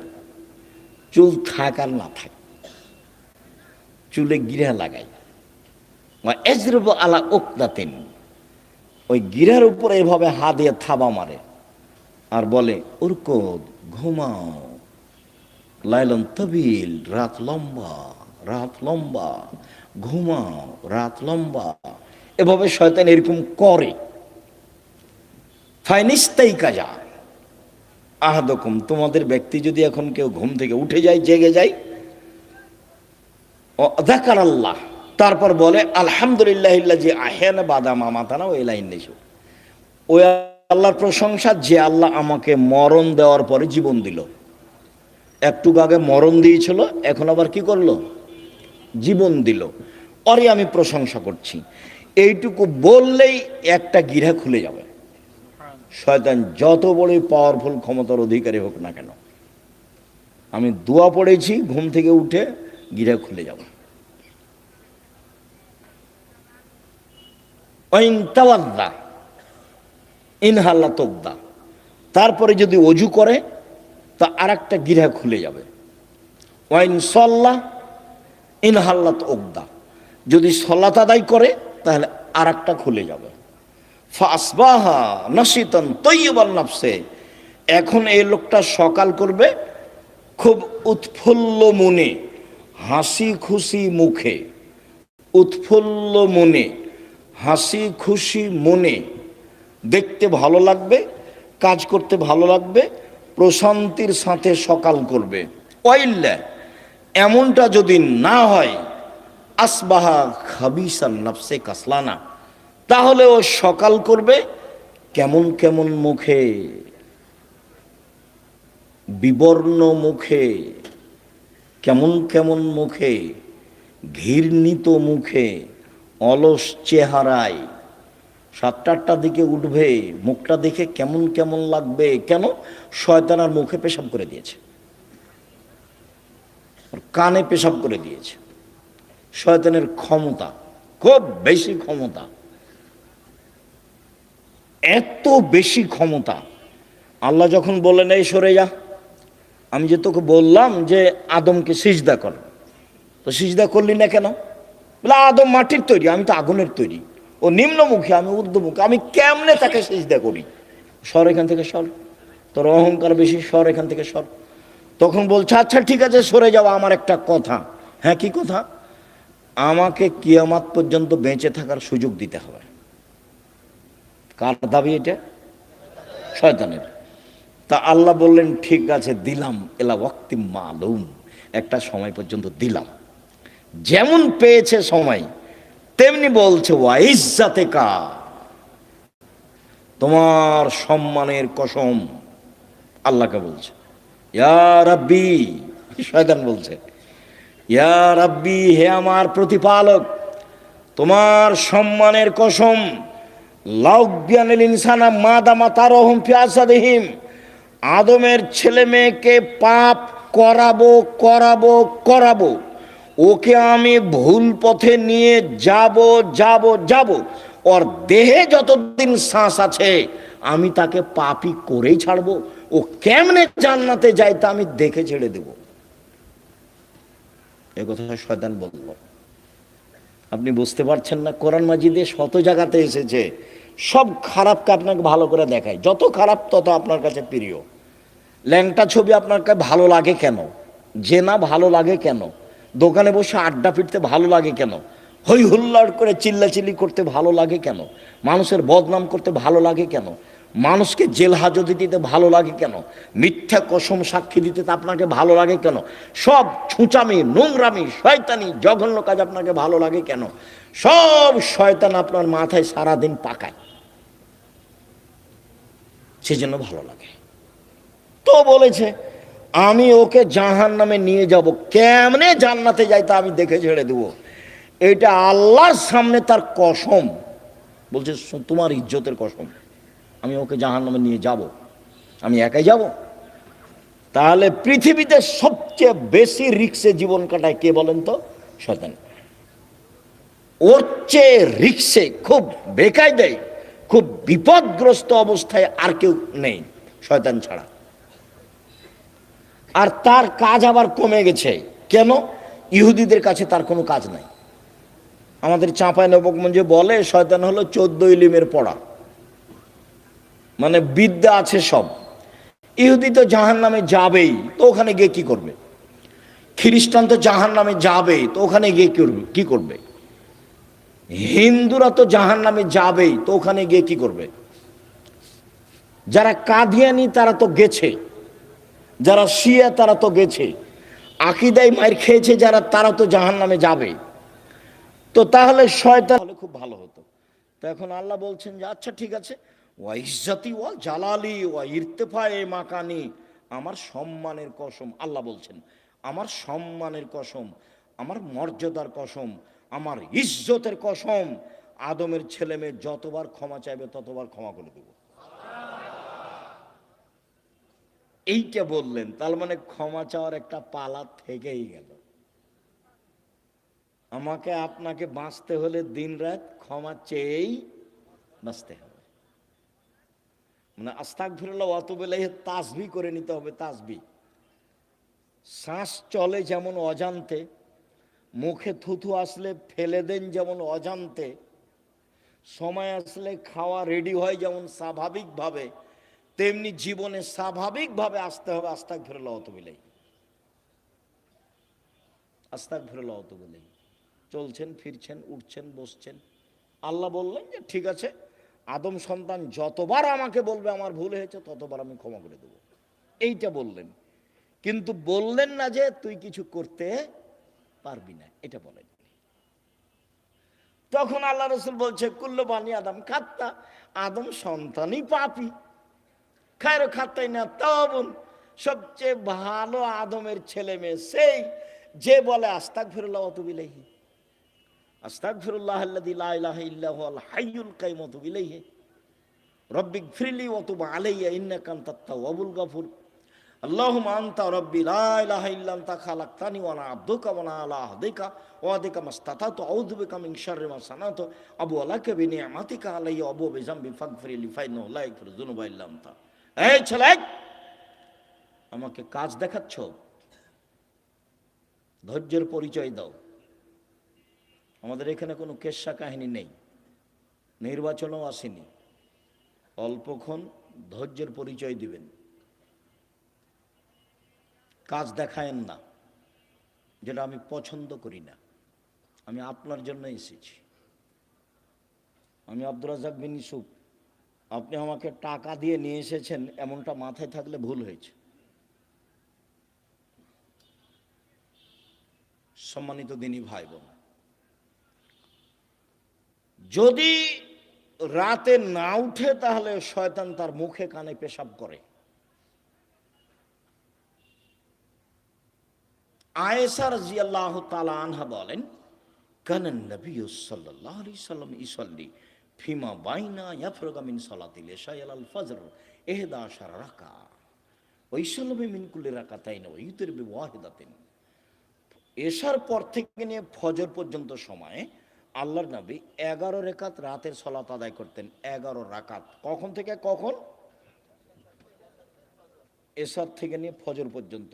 চুল থাক আর না থাক, চুলে গিরা লাগায়। এজরব আলা উকদাতিন, ওই গিরার উপরে এভাবে হাত দিয়ে থাবা মারে আর বলে, উরকুদ, ঘুমাও, লাইলন তবিল, রাত লম্বা, রাত লম্বা, ঘুমাও, রাত লম্বা। এভাবে শয়তান এরকম করে। ফাইনিস্তাই কাজা আহাদকুম, তোমাদের ব্যক্তি যদি এখন কেউ ঘুম থেকে উঠে যায়, জেগে যায়, যাকার আল্লাহ, তারপর বলে আলহামদুলিল্লাহ যে আহ্যানা বাদাম আমাতানা ওই লাইন নেই, ওই আল্লাহর প্রশংসা যে আল্লাহ আমাকে মরণ দেওয়ার পরে জীবন দিল। একটু আগে মরণ দিয়েছিল, এখন আবার কি করলো? জীবন দিল। ওরে আমি প্রশংসা করছি। এইটুকু বললেই একটা গিরা খুলে যাবে। শয়তান যত বড়ই পাওয়ারফুল ক্ষমতার অধিকারী হোক না কেন, আমি দোয়া পড়েছি, ঘুম থেকে উঠে গিরা খুলে যাবে। ইনহাল্লা তোকদা, তারপরে যদি অজু করে তা আর একটা গিরা খুলে যাবে। ওয়াইন সল্লা ইনহাল্লাত ওকদা, যদি সলাত আদায় করে তাহলে আর একটা খুলে যাবে। ফাসবাহা নাশিতান তৈয়বান নাফসে, এখন এই লোকটা সকাল করবে খুব উৎফুল্ল মনে, হাসি খুশি মুখে, উৎফুল্ল মনে, হাসি খুশি মনে, দেখতে ভালো লাগবে, কাজ করতে ভালো লাগবে, প্রশান্তির সাথে সকাল করবে। ওয়াইল্লা, এমনটা যদি না হয়, আসবাহা খাবিসান নাফসে কাসলানা, তাহলে ও সকাল করবে কেমন কেমন মুখে, বিবর্ণ মুখে, কেমন কেমন মুখে, ঘৃণিত মুখে, অলস চেহারায়। 7-8টার দিকে উঠবে, মুখটা দেখে কেমন কেমন লাগবে। কেন? শয়তান আর মুখে পেশাব করে দিয়েছে, কানে পেশাব করে দিয়েছে। শয়তানের ক্ষমতা খুব বেশি, ক্ষমতা এত বেশি ক্ষমতা। আল্লাহ যখন বললেন এই সরে যা, আমি যে তোকে বললাম যে আদমকে সিজদা কর, তো সিজদা করলি না কেন? বলে আদম মাটির তৈরি, আমি তো আগুনের তৈরি, ও নিম্নমুখী, আমি ঊর্ধ্বমুখী, আমি কেমনে তাকে সিজদা করি? সর এখান থেকে, সর, তোর অহংকার বেশি, সর এখান থেকে সর। তখন বলছে আচ্ছা ঠিক আছে সরে যাও, আমার একটা কথা। হ্যাঁ, কি কথা? আমাকে কিয়ামত পর্যন্ত বেঁচে থাকার সুযোগ দিতে হবে। কার দাবি এটা? শয়তানের। তা আল্লাহ বললেন ঠিক আছে দিলাম, এলা ওয়াক্তি মালুম, একটা সময় পর্যন্ত দিলাম। যেমন পেয়েছে সময়, তেমনি বলছে ওয়া ইজ্জাতে কা, তোমার সম্মানের কসম, আল্লাহকে বলছে। ইয়া রাব্বি, শয়তান বলছে ইয়া রাব্বি, হে আমার প্রতিপালক, তোমার সম্মানের কসম, লাউবিয়ানিল ইনসানা মাদামা তারহুম ফি আসাদিহিম, আদমের ছেলে মেয়েকে পাপ করাবো করাবো করাবো, ওকে আমি ভুল পথে নিয়ে যাব যাব যাব, ওর দেহে যতদিন শ্বাস আছে আমি তাকে পাপই করেই ছাড়বো। ও কেমনে জান্নাতে যায় তা আমি দেখে ছেড়ে দেব। এ কথা শয়তান বলল। আপনি বুঝতে পারছেন না? কোরআন মাজিদে শত জায়গাতে এসেছে, সব খারাপকে আপনাকে ভালো করে দেখায়। যত খারাপ তত আপনার কাছে প্রিয়। ল্যাংটা ছবি আপনার কাছে ভালো লাগে কেন? জেনা ভালো লাগে কেন? দোকানে বসে আড্ডা পিটতে ভালো লাগে কেন? হই হুল্লাড় করে চিল্লাচিল্লি করতে ভালো লাগে কেন? মানুষের বদনাম করতে ভালো লাগে কেন? মানুষকে জেল হাজতে দিতে ভালো লাগে কেন? মিথ্যা কসম সাক্ষী দিতে আপনাকে ভালো লাগে কেন? সব ছুঁচামি, নোংরামি, শয়তানি, জঘন্য কাজ আপনাকে ভালো লাগে কেন? সব শয়তান আপনার মাথায় সারাদিন পাকায়, সেজন্য ভালো লাগে। তো বলেছে আমি ওকে জাহান্নামে নিয়ে যাব, কেমনে জান্নাতে যাই তা আমি দেখে ছেড়ে দেব। এটা আল্লাহর সামনে তার কসম। বলছে তোমার ইজ্জতের কসম, আমি ওকে জাহান্নামে নিয়ে যাব। আমি একাই যাব? তাহলে পৃথিবীতে সবচেয়ে বেশি রিক্সে জীবন কাটায় কে বলেন তো? শয়তান। ওর চেয়ে রিক্সে, খুব বেকায়দায়, খুব বিপদগ্রস্ত অবস্থায় আর কেউ নেই শয়তান ছাড়া। আর তার কাজ আবার কমে গেছে। কেন? ইহুদিদের কাছে তার কোনো কাজ নাই। আমাদের চাঁপাইনবাবগঞ্জে বলে শয়তান হলো 14 ইলিমের পড়া, মানে বিদ্যা আছে সব। ইহুদি তো জাহান্নামে যাবেই, তো ওখানে গিয়ে কি করবে? খ্রিস্টান তো জাহান্নামে যাবে, তো ওখানে গিয়ে কি করবে? হিন্দুরা তো জাহান্নামে যাবেই, তো ওখানে গিয়ে কি করবে? যারা কাদিয়ানি তারা তো গেছে, যারা শিয়া তারা তো গেছে, আকীদায় মার খেয়েছে যারা, তারা তো জাহান্নামে যাবে। তো তাহলে শয়তান হলে খুব ভালো হতো। তো এখন আল্লাহ বলছেন যে আচ্ছা ঠিক আছে, ওয়া ইজ্জতি ওয়া জালালি ওয়া ইরতিফায়ে মাকানি, আমার সম্মানের কসম, আল্লাহ বলছেন আমার সম্মানের কসম, আমার মর্যাদার কসম, আমার ইজ্জতের কসম, আদমের ছেলে মেয়ে যতবার ক্ষমা চাইবে ততবার ক্ষমা করে দেব। এইটা বললেন, তার মানে ক্ষমা চাওয়ার একটা পালা থেকেই গেল। আমাকে আপনাকে বাঁচতে হলে দিন রাত ক্ষমা চেয়েই বাঁচতে হবে। মানে আস্তাগফিরুল্লাহ ওয়া আতুবু ইলাইহি তাসবিহ করে নিতে হবে। তাসবিহ, শ্বাস চলে যেমন অজান্তে, মুখে থুথু আসলে ফেলে দেন যেমন অজান্তে, সময় আসলে খাওয়া রেডি হয় যেমন স্বাভাবিকভাবে, তেমনি জীবনে স্বাভাবিকভাবে আসতে হবে আস্তাগফিরুল্লাহ ওয়া আতুবু ইলাইহি। আস্তাগফিরুল্লাহ ওয়া আতুবু ইলাইহি। চলছেন, ফিরছেন, উঠছেন, বসছেন, আল্লাহ বললেন যে ঠিক আছে, আদম সন্তান যতবার আমাকে বলবে আমার ভুল হয়েছে ততবার আমি ক্ষমা করে দেব, এইটা বললেন। কিন্তু বললেন না যে তুই কিছু করতে পারবি না, এটা বলেন। তখন আল্লাহ রসুল বলছে কুল্লু বানি আদম খাত্তা, আদম সন্তানই পাপী, খায়র খাত্তাই না তাওবুন, সবচেয়ে ভালো আদমের ছেলে মেয়ে সেই যে বলে আস্তাগফিরুল্লাহ ওয়া আতুবু ইলাইহি, আস্তাগফিরুল্লাহ আল্লাযী লা ইলাহা ইল্লা হুয়াল হাইয়ুল কাইয়্যুম ওয়া আতুবু ইলাইহি, রব্বিগফিরলি ওয়া তুব আলাইয়া ইন্নাকা আনতাত তাওয়াবুল গফুর, আল্লাহুম্মা আনতা রাব্বি লা ইলাহা ইল্লা আনতা খালাকতানি ওয়া আনা আবদুকা ওয়া আনা আলা আহদিকা ওয়া আদিকা মাসতাতাতু আউযু বিকা মিন শাররি মা সানাতু আবু আলাকা বিনিআমাতিকা আলাইয়া ওয়া আবু বিযামবি ফাগফিরলি ফাইন্নাহু লা ইয়াগফিরু যুনুবা ইল্লা আনতা। এই ছেলে, আমাকে কাজ দেখাচ্ছ, ধৈর্যের পরিচয় দাও। আমাদের এখানে কোনো কেচ্ছা কাহিনী নেই, নির্বাচনও আসেনি, অল্পক্ষণ ধৈর্যের পরিচয় দিবেন, কাজ দেখায়েন না, যেটা আমি পছন্দ করি না। আমি আপনার জন্য এসেছি, আমি আব্দুর রাজ্জাক বিন ইউসুফ, আপনি আমাকে টাকা দিয়ে নিয়ে এসেছেন এমনটা মাথায় থাকলে ভুল হয়েছে। সম্মানিত দিনী ভাই বোন, যদি রাতে না উঠে তাহলে শয়তান তার মুখে কানে পেশাব করে। আয়েশা রাদিয়াল্লাহু তাআলা আনহা বলেন, কানান নবী সাল্লাল্লাহু আলাইহি সাল্লাম ইসাল্লি ফিমা বাইনা ইয়াফরুগা মিন সালাতিল ইশা ইলাল ফজর 11 রাকা ওয়া ইসাল্লামু মিন কুল্লি রাকাতাইন ওয়া ইউতির বিওয়াহিদাতিন। এশার পর থেকে নিয়ে ফজর পর্যন্ত সময়ে আল্লাহর নবী 11 রাকাত রাতের সালাত আদায় করতেন। 11 রাকাত, কখন থেকে কখন? এশার থেকে নিয়ে ফজর পর্যন্ত।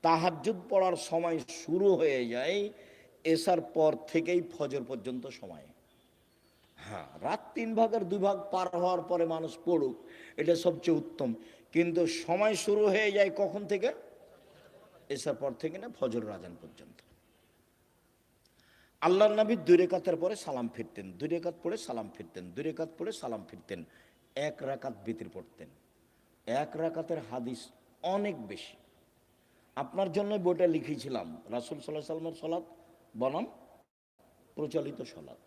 তাহাজ্জুদ পড়ার সময় শুরু হয়ে যায় এশার পর থেকেই ফজর পর্যন্ত সময়। হ্যাঁ, রাত 3 ভাগের 2 ভাগ পার হওয়ার পরে মানুষ পড়ুক, এটা সবচেয়ে উত্তম, কিন্তু সময় শুরু হয়ে যায় কখন থেকে? এশার পর থেকে না ফজর আযান পর্যন্ত। আল্লাহর নবী 2 রাকাতের পরে সালাম ফিরতেন, 2 রাকাত পড়ে সালাম ফিরতেন, 2 রাকাত পড়ে সালাম ফিরতেন, 1 রাকাত বিতির পড়তেন। 1 রাকাতের হাদিস অনেক বেশি। আপনার জন্য বইটা লিখেছিলাম, রাসূল সাল্লাল্লাহু আলাইহি সাল্লামের সালাত বনাম প্রচলিত সালাত।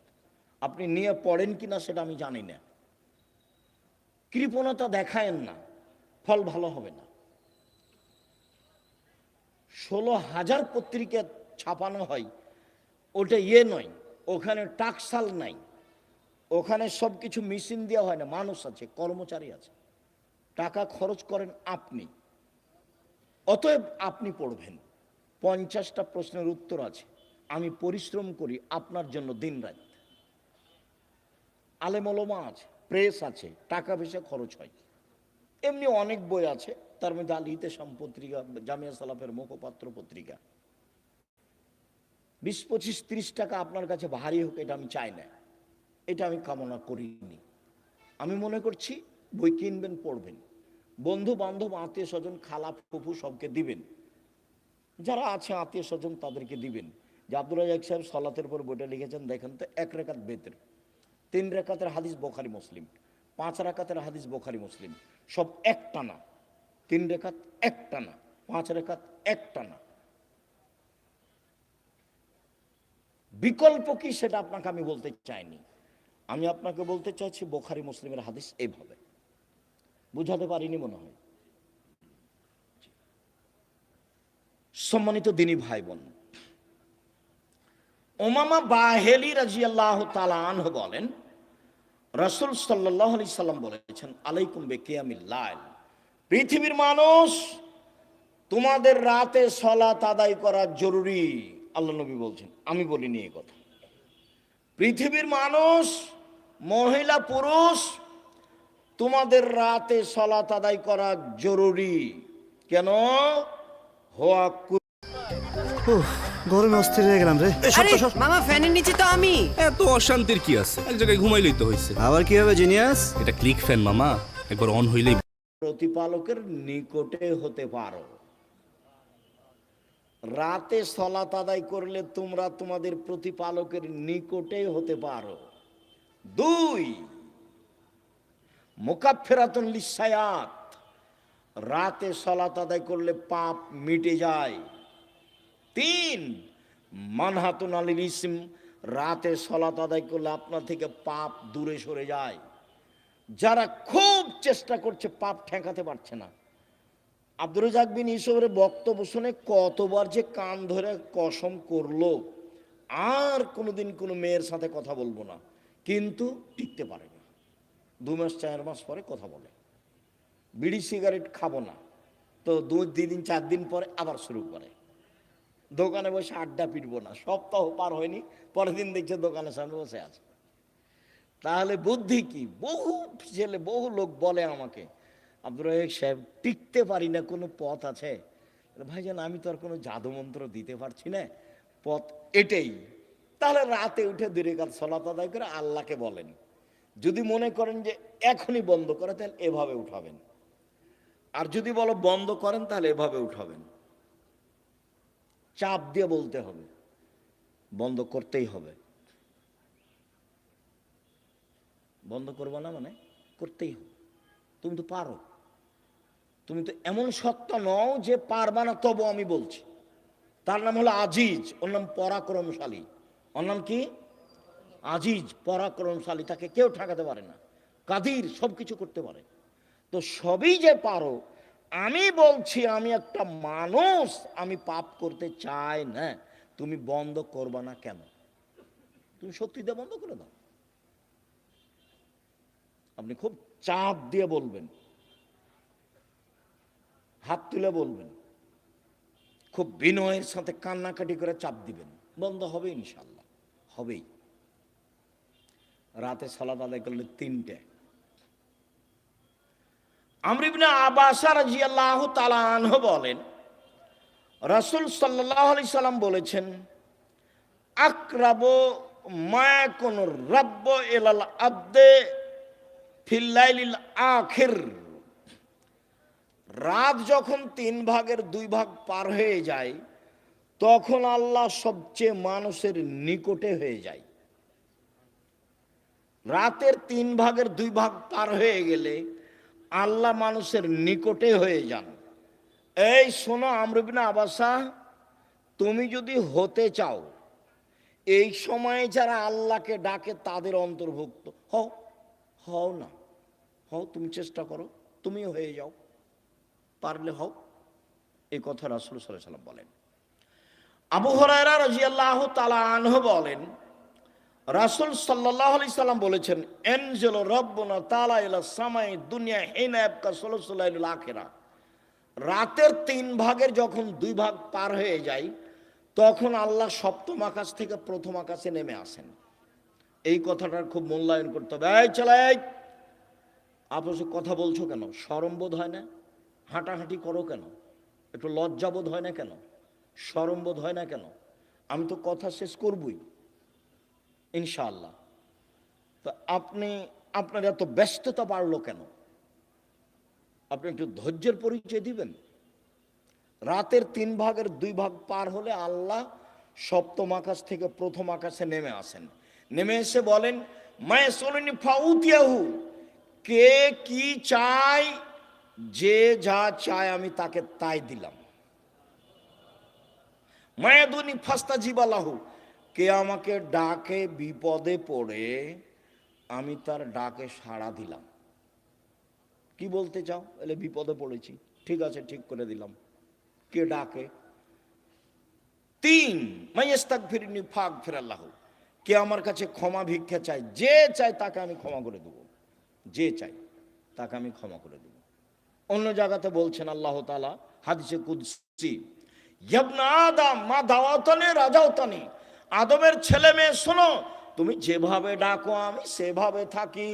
আপনি নিয়ে পড়েন কিনা সেটা আমি জানি না। কৃপণতা দেখায়েন না, ফল ভালো হবে না। 16,000 পত্রিকা ছাপানো হয়, ওটা নয়, ওখানে টাকসাল নাই, ওখানে সব কিছু মেশিন দেওয়া হয় না, মানুষ আছে, কর্মচারী আছে, টাকা খরচ করেন আপনি। অতএব আপনি পড়বেন, 50টা প্রশ্নের উত্তর আছে। আমি পরিশ্রম করি আপনার জন্য দিন রাত, আলেম ওলামা আছে, প্রেস আছে, টাকা পয়সা খরচ হয়। এমনি অনেক বই আছে, তার মধ্যে আল ইতিসাম পত্রিকা, জামিয়া সালাফের মুখপাত্র পত্রিকা। 20, 25, 30 টাকা আপনার কাছে ভারী হোক, এটা আমি চাই না, এটা আমি কামনা করিনি। আমি মনে করছি বই কিনবেন, পড়বেন, বন্ধু বান্ধব আত্মীয় স্বজন খালা ফুফু সবকে দিবেন, যারা আছে আত্মীয় স্বজন তাদেরকে দিবেন, যে আব্দুর রাজ্জাক সাহেব সালাতের পর বইটা লিখেছেন, দেখেন তো 1 রাকাত বেতের, 3 রাকাতের হাদিস বুখারী মুসলিম, 5 রাকাতের হাদিস বুখারী মুসলিম, সব একটানা। 3 রাকাত একটানা, 5 রাকাত একটানা। বিকল্প কি সেটা আপনাকে আমি বলতে চাইনি। আমি আপনাকে বলতে চাইছি বুখারী মুসলিমের হাদিস এইভাবে। বুঝাতে পারিনি মনে হয়। সম্মানিত দিনী ভাই বোন, উমামা বাহেলি রাদিয়াল্লাহু তাআলা আনহু বলেন, রাসূল সাল্লাল্লাহু আলাইহি সাল্লাম বলেছেন, আলাইকুম বিকিয়ামিল লাইল, পৃথিবীর মানুষ তোমাদের রাতে সালাত আদায় করা জরুরি। আল্লাহ নবী বলছেন, আমি বলিনি এই কথা। পৃথিবীর মানুষ, মহিলা পুরুষ, তোমাদের রাতে সালাত আদায় করা জরুরি। কেন? হোয়া গরমে অস্থির হয়ে গেলাম রে। আরে মামা, ফ্যানের নিচে তো আমি। এত অশান্তির কি আছে? এক জায়গায় ঘুমাইলেই তো হয়েছে। আবার কি হবে জিনিয়াস? এটা ক্লিক ফ্যান মামা, একবার অন হইলেই। প্রতিপালকের নিকটে হতে পারো। রাতে সালাত আদায় করলে তোমরা তোমাদের প্রতিপালকের নিকটে হতে পারো। 2, মুকাফফিরাতুন লিসায়াত, রাতে সালাত আদায় করলে পাপ মিটে যায়। 3, মানহাতুন আলিল ইসম, রাতে সালাত আদায় করলে আপনার থেকে পাপ দূরে সরে যায়। যারা খুব চেষ্টা করছে পাপ ঠেকাতে পারছে না, আব্দুর রাজ্জাক বিন ইউসুফের বক্তব্য শুনে কতবার যে কান ধরে কসম করলো আর কোনোদিন কোনো মেয়ের সাথে কথা বলবো না, কিন্তু টিকতে পারে না। 2 মাস 4 মাস পরে কথা বলে। বিড়ি সিগারেট খাবো না, তো 2 দিন 4 দিন পরে আবার শুরু করে। দোকানে বসে আড্ডা পিটবো না, সপ্তাহ পার হয়নি, পরের দিন দেখছে দোকানের সামনে বসে আছে। তাহলে বুদ্ধি কি? বহু ছেলে, বহু লোক বলে আমাকে, আব্দুর রাজ্জাক সাহেব টিকতে পারি না, কোনো পথ আছে? ভাইজান, আমি তো আর কোনো জাদুমন্ত্র দিতে পারছি না, পথ এটাই। তাহলে রাতে উঠে 2 রাকাত সালাত আদায় করে আল্লাহকে বলেন। যদি মনে করেন যে এখনই বন্ধ করে, তাহলে এভাবে উঠাবেন। আর যদি বলো বন্ধ করেন, তাহলে এভাবে উঠাবেন। চাপ দিয়ে বলতে হবে, বন্ধ করতেই হবে। বন্ধ করবো না মানে করতেই হবে। তুমি তো পারো, তুমি তো এমন সত্তা নও যে পারবা না, তবু আমি বলছি। তার নাম হলো আজিজ, ওর নাম পরাক্রমশালী। ওর নাম কি? আজিজ, পরাক্রমশালী। তাকে কেউ ঠেকাতে পারে না। কাদির, সব কিছু করতে পারে। তো সবই যে পারো, আমি বলছি আমি একটা মানুষ, আমি পাপ করতে চাই না। তুমি বন্ধ করবা না কেন? তুমি সত্যি দিয়ে বন্ধ করে দাও। আপনি খুব চাপ দিয়ে বলবেন, হাত তুলে বলবেন, খুব বিনয়ের সাথে কান্নাকাটি করে চাপ দিবেন, বন্ধ হবে ইনশাল্লাহ, হবেই। রাতে সালাত আদায় করলে 3টে। আমর ইবনে আব্বাস রাদিয়াল্লাহু তাআলা আনহু বলেন, রাসূল সাল্লাল্লাহু আলাইহি সাল্লাম বলেছেন, আকরাবু মা ইয়াকুনুর রাব্বু ইলাল আবদে ফিল লাইলিল আখির, রাত যখন 3 ভাগের 2 ভাগ পার হয়ে যায়, তখন আল্লাহ সবচেয়ে মানুষের নিকটে হয়ে যায়। রাতের 3 ভাগের 2 ভাগ পার হয়ে গেলে আল্লাহ মানুষের নিকটে হয়ে যান। এই শোনো আমর ইবনে আবাসা, তুমি যদি হতে চাও, এই সময়ে যারা আল্লাহকে ডাকে তাদের অন্তর্ভুক্ত হও। হও না, হও, তুমি চেষ্টা করো, তুমিও হয়ে যাও, পারলে হও। এই কথা রাসূল সাল্লাল্লাহু আলাইহি ওয়াসাল্লাম বলেন। আবু হুরায়রা রাদিয়াল্লাহু তাআলা আনহু বলেন, রাসূল সাল্লাল্লাহু আলাইহি সাল্লাম বলেছেন, এনজিলু রাব্বুনা তাআলা ইলা সামাই দুনিয়া হিনা ইয়াবকা সুলুসুল লাইলিল আখিরা, রাতের 3 ভাগের যখন 2 ভাগ পার হয়ে যায়, তখন আল্লাহ সপ্তম আকাশ থেকে প্রথম আকাশে নেমে আসেন। এই কথাটার খুব মূল্যায়ন করতে হবে। এই ছেলে, আপনি কথা বলছো কেন? শরম বোধ হয় না? হাঁটাহাঁটি করো কেন? একটু লজ্জাবোধ হয় না কেন? শরম বোধ হয় না কেন? আমি তো কথা শেষ করবই ইনশাআল্লাহ। তো আপনার এত ব্যস্ততা বাড়লো কেন? আপনি একটু ধৈর্যের পরিচয় দিবেন। রাতের 3 ভাগের 2 ভাগ পার হলে আল্লাহ সপ্তম আকাশ থেকে প্রথম আকাশে নেমে আসেন, নেমে এসে বলেন মায়ে সোলনি ফাউতিয়াহু, কে কি চায়, যে যা চায় আমি তাকে তাই দিলাম। মায়াদুনি ফাস্তা জিবালাহু, কে আমাকে ডাকে বিপদে পড়ে আমি তার ডাকে সাড়া দিলাম। কি বলতে চাও? এলে বিপদে পড়েছি, ঠিক আছে, ঠিক করে দিলাম। কে ডাকে? তিন মাইস্তাক ফিরিনি ফাক ফিরাল্লাহ, কে আমার কাছে ক্ষমা ভিক্ষা চায়, যে চায় তাকে আমি ক্ষমা করে দেব, যে চাই তাকে আমি ক্ষমা করে দেব। অন্য জায়গাতে বলছেন আল্লাহ তাআলা হাদিসে কুদসি, ইয়াবনা আদম মা দাওয়াতানি রাজাওতানি, আদমের ছেলে মেয়ে শোনো, তুমি যেভাবে ডাকো আমি সেভাবে থাকি,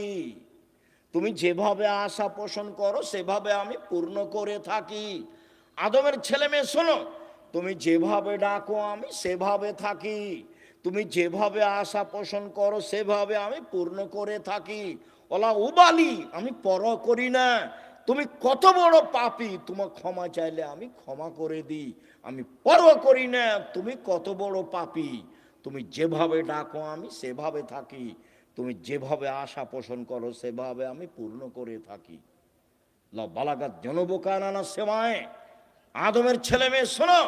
তুমি যেভাবে আশা পোষণ করো সেভাবে আমি পূর্ণ করে থাকি। আদমের ছেলে মেয়ে শোনো, তুমি যেভাবে ডাকো আমি সেভাবে থাকি, তুমি যেভাবে আশা পোষণ করো সেভাবে আমি পূর্ণ করে থাকি। ওলা উবালি, আমি পরোয়া করি না তুমি কত বড় পাপী, তোমার ক্ষমা চাইলে আমি ক্ষমা করে দিই, আমি পরোয়া করি না তুমি কত বড় পাপী, তুমি যেভাবে ডাকো আমি সেভাবে থাকি, তুমি যেভাবে আশা পোষণ করো সেভাবে আমি পূর্ণ করে থাকি। বালাগাত জনবোকানা সেমায়, আদমের ছেলে মেয়ে শোনো,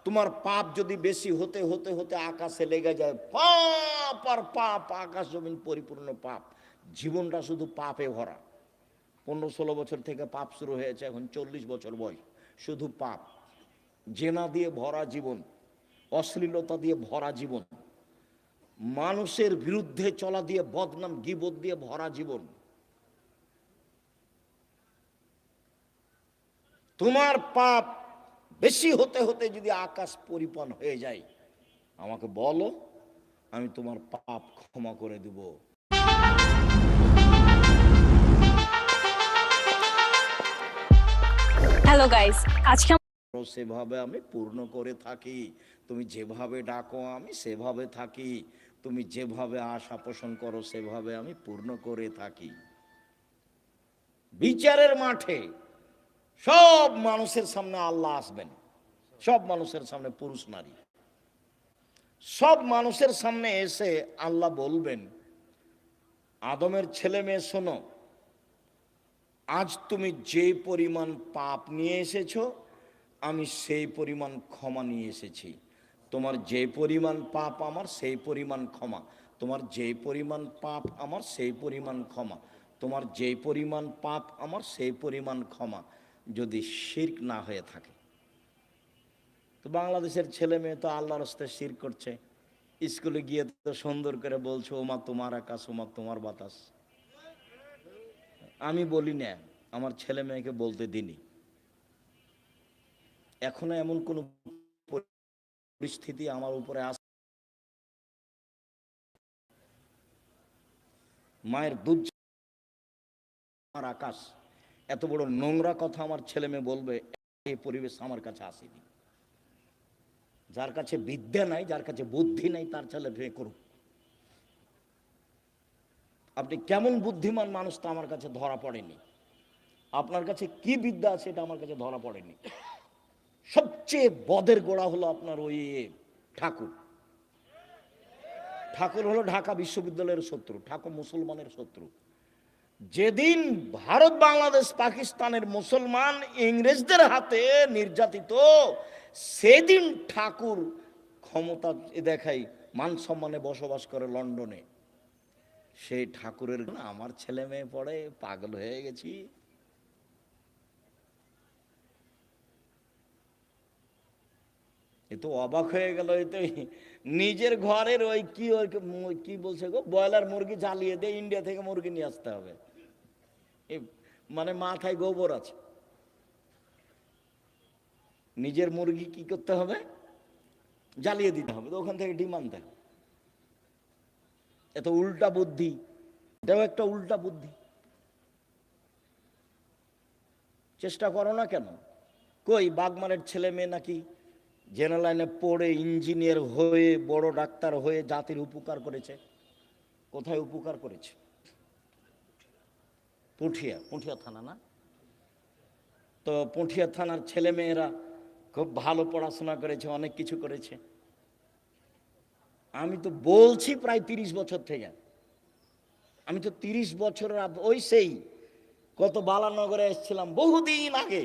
তোমার পাপ যদি বেশি হতে হতে হতে আকাশে লেগে যায়, পাপ আর পাপ, আকাশ জমিন পরিপূর্ণ পাপ, জীবনটা শুধু পাপে ভরা। 15-16 বছর থেকে পাপ শুরু হয়েছে, এখন 40 বছর বয়স, শুধু পাপ, জেনা দিয়ে ভরা জীবন, অশ্লীলতা দিয়ে ভরা জীবন, মানুষের বিরুদ্ধে চলা দিয়ে বদনাম গীবত দিয়ে ভরা জীবন। তোমার পাপ বেশি হতে হতে যদি আকাশ পরিপূর্ণ হয়ে যায়, আমাকে বলো, আমি তোমার পাপ ক্ষমা করে দেব। হ্যালো গাইস, আজকে সেভাবে আমি পূর্ণ করে থাকি, তুমি যেভাবে ডাকো আমি সেভাবে থাকি, তুমি যেভাবে আশা পোষণ করো সেভাবে আমি পূর্ণ করে থাকি। বিচারের মাঠে সব মানুষের সামনে আল্লাহ আসবেন, সব মানুষের সামনে, পুরুষ নারী সব মানুষের সামনে এসে আল্লাহ বলবেন, আদমের ছেলে মেয়ে শোনো, আজ তুমি যে পরিমাণ পাপ নিয়ে এসেছো আমি সেই পরিমাণ ক্ষমা নিয়ে এসেছি, তোমার যে পরিমাণ পাপ আমার সেই পরিমাণ ক্ষমা, তোমার যে পরিমাণ পাপ আমার সেই পরিমাণ ক্ষমা, তোমার যে পরিমাণ পাপ আমার সেই পরিমাণ ক্ষমা, যদি শিরক না হয়ে থাকে। তো বাংলাদেশের ছেলে মেয়ে তো আল্লাহর রাস্তায় শিরক করছে, স্কুলে গিয়ে তো সুন্দর করে বলছে ওমা তোমার আকাশ, ওমা তোমার বাতাস। আমি বলি না, আমার ছেলে মেয়েকে বলতে দিনি, এখনো এমন কোন পরিস্থিতি আমার উপরে আসে, মায়ের দুধ আমার আকাশ, এত বড় নোংরা কথা আমার ছেলে মেয়ে বলবে, এই পরিবেশ আমার কাছে আসেনি। যার কাছে বিদ্যা নাই, যার কাছে বুদ্ধি নাই, তার ছেলে বিয়ে করুক। আপনি কেমন বুদ্ধিমান মানুষ তা আমার কাছে ধরা পড়েনি, আপনার কাছে কি বিদ্যা আছে এটা আমার কাছে ধরা পড়েনি। সবচেয়ে বদের গোড়া হলো আপনার ওই ঠাকুর। ঠাকুর হলো ঢাকা বিশ্ববিদ্যালয়ের শত্রু, ঠাকুর মুসলমানের শত্রু। যেদিন ভারত বাংলাদেশ পাকিস্তানের মুসলমান ইংরেজদের হাতে নির্যাতিত, সেদিন ঠাকুর ক্ষমতা দেখাই, মান সম্মানে বসবাস করে লন্ডনে। সেই ঠাকুরের আমার ছেলে মেয়ে পড়ে, পাগল হয়ে গেছি। এ তো অবাক হয়ে গেল, এ তো নিজের ঘরের ওই কি বলছে গো, ব্রয়লার মুরগি জ্বালিয়ে দিয়ে ইন্ডিয়া থেকে মুরগি নিয়ে আসতে হবে, মানে মাথায় গোবর আছে। নিজের মুরগি কি করতে হবে, জ্বালিয়ে দিতে হবে, তো ওখান থেকে ডিম আনতে হবে। এত উল্টা বুদ্ধি, এটাও একটা উল্টা বুদ্ধি। চেষ্টা করো না কেন? কই বাগমারের ছেলে মেয়ে নাকি জেনারেল লাইনে পড়ে ইঞ্জিনিয়ার হয়ে বড় ডাক্তার হয়ে জাতির উপকার করেছে। কোথায় উপকার করেছে? পুঠিয়া থানা না? তো পুঠিয়া থানার ছেলে মেয়েরা খুব ভালো পড়াশোনা করেছে, অনেক কিছু করেছে। আমি তো বলছি প্রায় 30 বছর থেকে, আমি তো 30 বছরের ওই সেই কত বালানগরে এসেছিলাম বহুদিন আগে,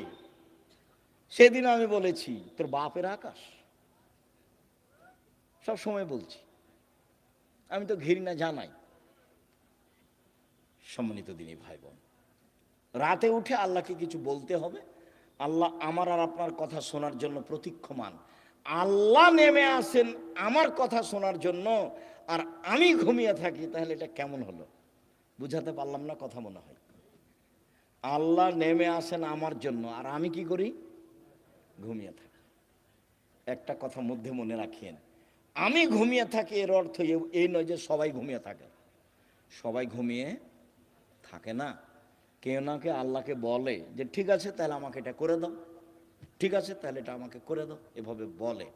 সেদিন আমি বলেছি তোর বাপের আকাশ, সব সময় বলছি, আমি তো ঘৃণা জানাই। সম্মানিত দিনী ভাই বোন, রাতে উঠে আল্লাহকে কিছু বলতে হবে। আল্লাহ আমার আর আপনার কথা শোনার জন্য প্রতীক্ষমান। আল্লাহ নেমে আসেন আমার কথা শোনার জন্য, আর আমি ঘুমিয়ে থাকি, তাহলে এটা কেমন হলো? বুঝাতে পারলাম না কথা মনে হয়। আল্লাহ নেমে আসেন আমার জন্য, আর আমি কি করি? ঘুমিয়ে থাকি। একটা কথা মধ্যে মনে রাখিয়েন, আমি ঘুমিয়ে থাকি এর অর্থ এই নয় যে সবাই ঘুমিয়ে থাকে। সবাই ঘুমিয়ে থাকে না। কেউ না কেউ আল্লাহকে বলে যে ঠিক আছে তাহলে আমাকে এটা করে দাও, ঠিক আছে তাহলে এটা আমাকে করে দাও, এভাবে বলে।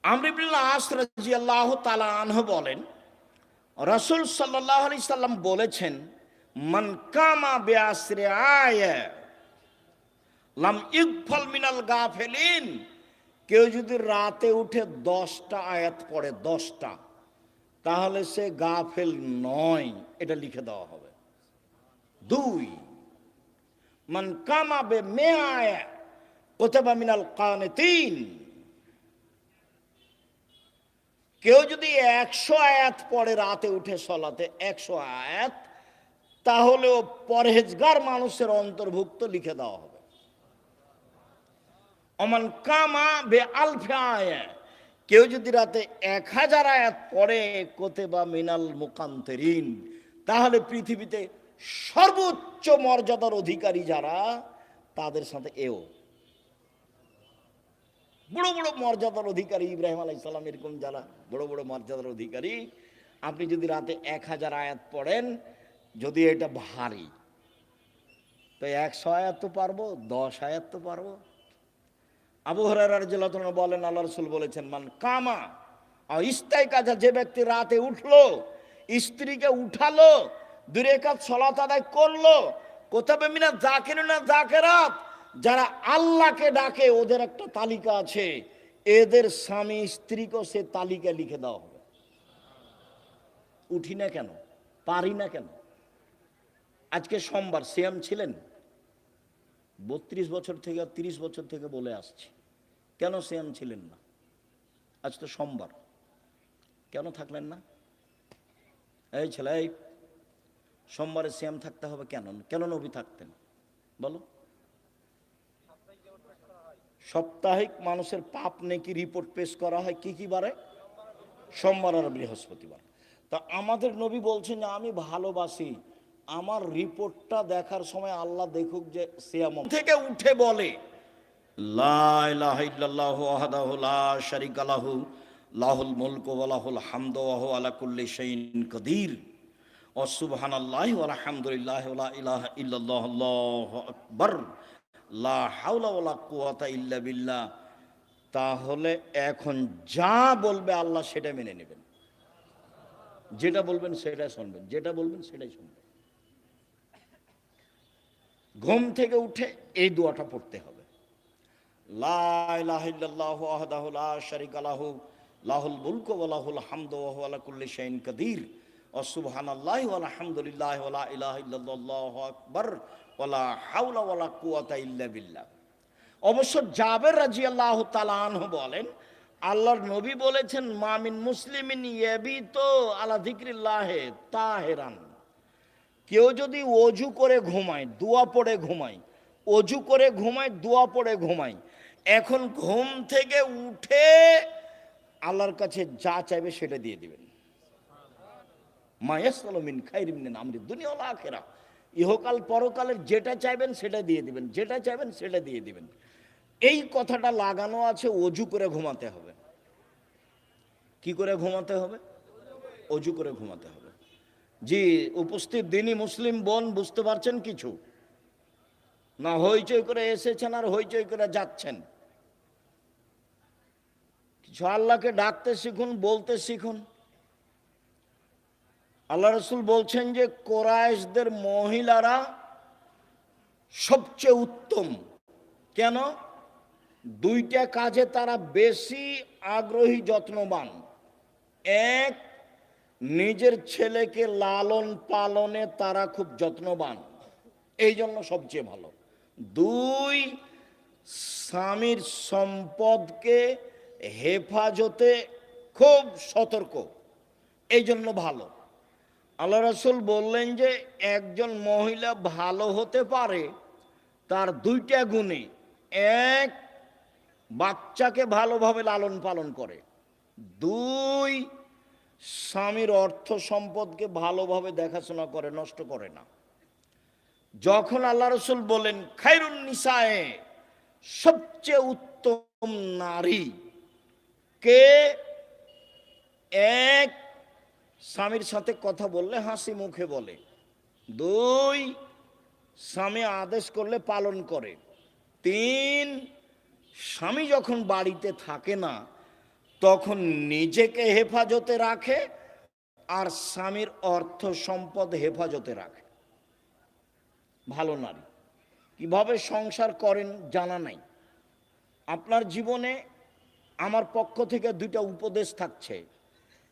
আমর ইবনে আস রাদিয়াল্লাহু তাআলা আনহু বলেন, রাসূল সাল্লাল্লাহু আলাইহি সাল্লাম বলেছেন, মান কামা বিআসরি আয়া লাম ইগফাল মিনাল গাফিলিন। কেউ যদি রাতে উঠে 10টা আয়াত পড়ে, 10টা, তাহলে সে গাফেল নয়, এটা লিখে দেওয়া হবে। 2, মান কামা বে মিআয়া কুতিবা মিনাল কানিতিন। কেউ যদি 100 আয়াত পড়ে রাতে উঠে সলাতে, 100 আয়াত, তাহলেও পরহেজগার মানুষের অন্তর্ভুক্ত লিখে দেওয়া হবে। অমান কামা বে আলফে আয়া, কেউ যদি রাতে 1000 আয়াত পড়ে কুতিবা মিনাল মুকান্তিরিন, তাহলে পৃথিবীতে সর্বোচ্চ মর্যাদার অধিকারী যারা, তাদের সাথে এও বড় বড় মর্যাদার অধিকারী, ইব্রাহিম আলাইহিস সালাম এরকম যারা বড় বড় মর্যাদার অধিকারী, আপনি যদি রাতে 1000 আয়াত পড়েন, যদি এটা ভারী, তো 100 আয়াত তো পারবো, 10 আয়াত তো পারবো। আবু হুরায়রা রাদিয়াল্লাহু তাআলা বলেন, আল্লাহ রাসূল বলেছেন, মান কামা ইস্তাইকাজা, যে ব্যক্তি রাতে উঠলো, স্ত্রীকে উঠালো, 2 রাকাত সালাত আদায় করলো, কুতিবা মিনাজ যাকিরিনা যাকিরাত, যারা আল্লাহকে ডাকে ওদের একটা তালিকা আছে, এদের স্বামী স্ত্রীকেও সে তালিকা লিখে দেওয়া হবে। উঠি না কেন? পারি না কেন? আজকে সোমবার, সিয়াম ছিলেন 32 বছর থেকে 30 বছর থেকে বলে আসছি, কেন সিয়াম ছিলেন না? আজ তো সোমবার, কেন থাকলেন না? এই ছেলে, এই সোমবারে সিয়াম থাকতে হবে কেন? কেন নবী থাকতেন বলো? সাপ্তাহিক মানুষের পাপ নেকি রিপোর্ট পেশ করা হয় কি কি বারে? সোমবার আর বৃহস্পতিবার। তা আমাদের নবী বলছেন যে আমি ভালোবাসি আমার রিপোর্টটা দেখার সময় আল্লাহ দেখুক যে সিয়াম থেকে উঠে বলে, লা ইলাহা ইল্লাল্লাহু ওয়াহদাহু লা শারীকা লাহু লাহুল মুলকু ওয়া লাহুল হামদু ওয়া হুয়া আলা কুল্লি শাইইন কাদির ওয়া সুবহানাল্লাহি ওয়া আলহামদুলিল্লাহি ওয়া লা ইলাহা ইল্লাল্লাহু আল্লাহু আকবার লা হাওলা ওয়া লা কুওয়াতা ইল্লা বিল্লাহ, তাহলে এখন যা বলবে আল্লাহ সেটা মেনে নেবেন, যেটা বলবেন সেটাই শুনবেন, যেটা বলবেন সেটাই শুনবেন। ঘুম থেকে উঠে এই দোয়াটা পড়তে হবে, লা ইলাহা ইল্লাল্লাহু ওয়াহদাহু লা শারীকা লাহু লাহুল মুলকু ওয়া লাহুল হামদু ওয়া হুয়া আলা কুল্লি শাইইন কাদির ওয়া সুবহানাল্লাহি ওয়া আলহামদুলিল্লাহি ওয়া লা ইলাহা ইল্লাল্লাহু আকবার ওয়া লা হাওলা ওয়া লা কুওয়াতা ইল্লা বিল্লাহ। অবশ্য জাবের রাদিয়াল্লাহু তাআলা আনহু বলেন, আল্লাহর নবী বলেছেন, মা মিন মুসলিমিন ইয়াবিতু আলা যিকরিল্লাহি তাহিরান, কেউ যদি ওযু করে ঘুমায়, দোয়া পড়ে ঘুমায়, ওযু করে ঘুমায়, দোয়া পড়ে ঘুমায়, এখন ঘুম থেকে উঠে আল্লাহর কাছে যা চাইবে সেটা দিয়ে দিবেন। মা ইয়াসআলু মিন খাইরিন মিন আমরি দুনিয়া ওয়াল আখিরাহ, ইহকাল পরকালের যেটা চাইবেন সেটা দিয়ে দিবেন, যেটা চাইবেন সেটা দিয়ে দিবেন। এই কথাটা লাগানো আছে ওযু করে ঘুমাতে হবে। কি করে ঘুমাতে হবে? ওযু করে ঘুমাতে হবে। জি, উপস্থিত দিনী মুসলিম বোন বুঝতে পারছেন কিছু? না হইচই করে এসেছেন আর হইচই করে যাচ্ছেন? কিছু আল্লাহকে ডাকতে শিখুন, বলতে শিখুন। আল্লাহ রাসূল বলছেন যে কোরাইশদের মহিলারা সবচেয়ে উত্তম। কেন? 2টা কাজে তারা বেশি আগ্রহী যত্নবান, এক নিজের ছেলেকে লালন পালনে তারা খুব যত্নবান, এই জন্য সবচেয়ে ভালো। দুই, স্বামীর সম্পদকে হেফাজতে খুব সতর্ক, এই জন্য ভালো। আল্লাহ রাসূল বললেন যে একজন মহিলা ভালো হতে পারে তার দুইটা গুণে, এক বাচ্চাকে ভালোভাবে লালন পালন করে, দুই স্বামীর অর্থ সম্পদকে ভালোভাবে দেখাশোনা করে, নষ্ট করে না। যখন আল্লাহ রাসূল বলেন খায়রুন নিসায়ে, সবচেয়ে উত্তম নারী কে, এক স্বামীর সাথে কথা বললে হাসি মুখে বলে, দুই স্বামী আদেশ করলে পালন করে, তিন স্বামী যখন বাড়িতে থাকে না তখন নিজেকে হেফাজতে রাখে আর স্বামীর অর্থ সম্পদ হেফাজতে রাখে। ভালো নারী কিভাবে সংসার করেন জানা নাই। আপনার জীবনে আমার পক্ষ থেকে দুইটা উপদেশ থাকছে।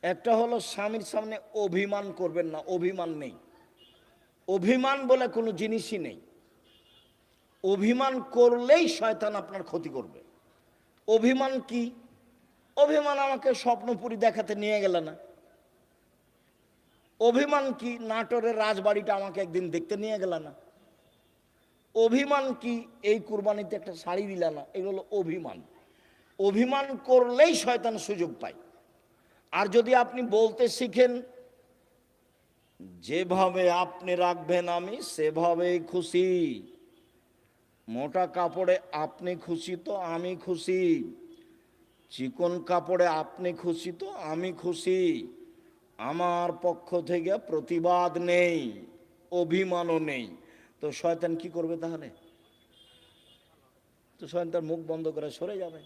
একটা হলো স্বামীর সামনে অভিমান করবেন না, অভিমান নেই, অভিমান বলে কোনো জিনিসই নেই। অভিমান করলেই শয়তান আপনার ক্ষতি করবে। অভিমান কি? অভিমান আমাকে স্বপ্নপুরী দেখাতে নিয়ে গেল না। অভিমান কি? নাটোরের রাজবাড়িটা আমাকে একদিন দেখতে নিয়ে গেল না। অভিমান কি? এই কুরবানিতে একটা শাড়ি দিল না। এগুলো অভিমান। অভিমান করলেই শয়তান সুযোগ পায়। আর যদি আপনি বলতে শিখেন যেভাবে আপনি রাখবেন আমি সেভাবেই খুশি, মোটা কাপড়ে আপনি খুশি তো আমি খুশি, চিকন কাপড়ে আপনি খুশি তো আমি খুশি, আমার পক্ষ থেকে প্রতিবাদ নেই, অভিমানও নেই, তো শয়তান কি করবে তাহলে? তো শয়তান মুখ বন্ধ করে সরে যাবে।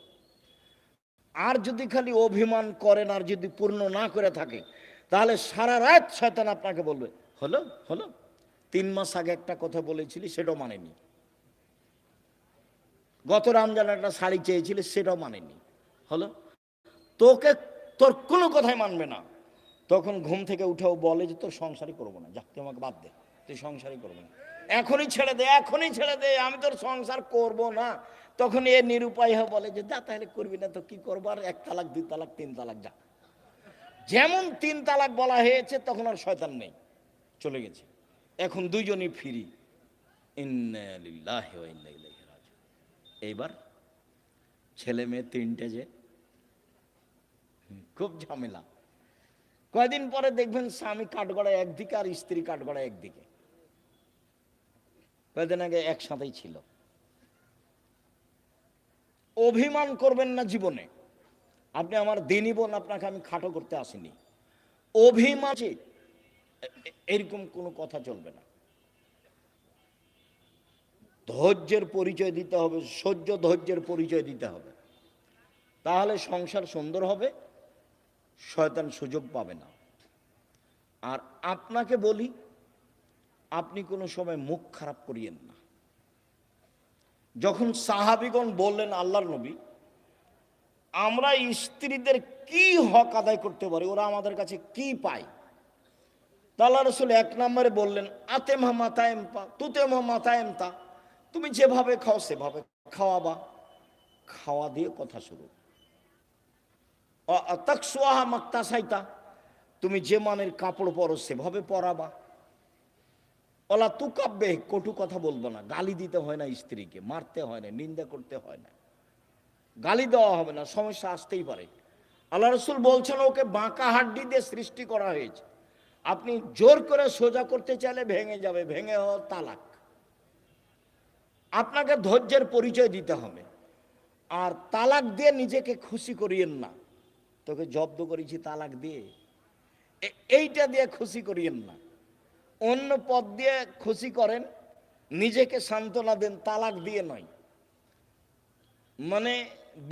আর যদি খালি অভিমান করেন আর যদি পূর্ণ না করে থাকে তাহলে সারা রাত শয়তান আপনাকে বলবে হলো হলো 3 মাস আগে একটা কথা বলেছিলি সেটাও মানেনি, গত রমজানে একটা শাড়ি চেয়েছিলি সেটাও মানেনি, হলো তোকে তোর কোনো কথাই মানবে না। তখন ঘুম থেকে উঠেও বলে যে তোর সংসারই করবো না, যা তুই আমাকে বাদ দে, তুই সংসারই করবো না, এখনই ছেড়ে দে, এখনই ছেড়ে দে, আমি তোর সংসার করব না। তখন এ নিরুপায় হয়ে বলে যে যা তাহলে করবি না তো কি করবো, আর 1 তালাক 2 তালাক 3 তালাক যা। যেমন 3 তালাক বলা হয়েছে তখন আর শয়তান নেই, চলে গেছে। এখন দুইজনই ফ্রি। ইন্না লিল্লাহি ওয়া ইন্না ইলাইহি রাজিউন। এইবার ছেলে মেয়ে 3টে, যে খুব ঝামেলা। কয়দিন পরে দেখবেন স্বামী কাঠগড়ায় একদিকে আর স্ত্রী কাঠগড়ায় একদিকে। কয়দিন আগে একসাথেই ছিল। অভিমান করবেন না জীবনে। আপনি আমার দিনই বোন, আপনাকে আমি খাটো করতে আসিনি। অভিমান এরকম কোনো কথা চলবে না। ধৈর্যের পরিচয় দিতে হবে, সহ্য ধৈর্যের পরিচয় দিতে হবে, তাহলে সংসার সুন্দর হবে, শয়তান সুযোগ পাবে না। আর আপনাকে বলি, আপনি কোনো সময় মুখ খারাপ করিয়েন না। যখন সাহাবীগণ বললেন আল্লাহর নবী আমরা স্ত্রীদের কি হক আদায় করতে পারি, ওরা আমাদের কাছে কি পায়, আল্লাহ রাসূল 1 নম্বরে বললেন আতেমা মাতায়েমতা তুতেমা মাতায়েমতা, তুমি যেভাবে খাও সেভাবে খাওয়াবা, খাওয়া দিয়ে কথা শুরু। তাকসুহা মাক্তাসাইতা, তুমি যে মানের কাপড় পরো সেভাবে পরাবা। ওলা তুকাব্বে, কটু কথা বলবো না, গালি দিতে হয় না, স্ত্রীকে মারতে হয় না, নিন্দা করতে হয় না, গালি দেওয়া হবে না, সমস্যা আসতেই পারে। আল্লাহ রাসূল বলছেন ওকে বাঁকা হাড্ডি দিয়ে সৃষ্টি করা হয়েছে, আপনি জোর করে সোজা করতে চাইলে ভেঙে যাবে, ভেঙে হওয়া তালাক। আপনাকে ধৈর্যের পরিচয় দিতে হবে। আর তালাক দিয়ে নিজেকে খুশি করিয়েন না, তোকে জব্দ করেছি তালাক দিয়ে, এইটা দিয়ে খুশি করিয়েন না। অন্য পথ দিয়ে খুশি করেন, নিজেকে সান্ত্বনা দেন, তালাক দিয়ে নয়। মানে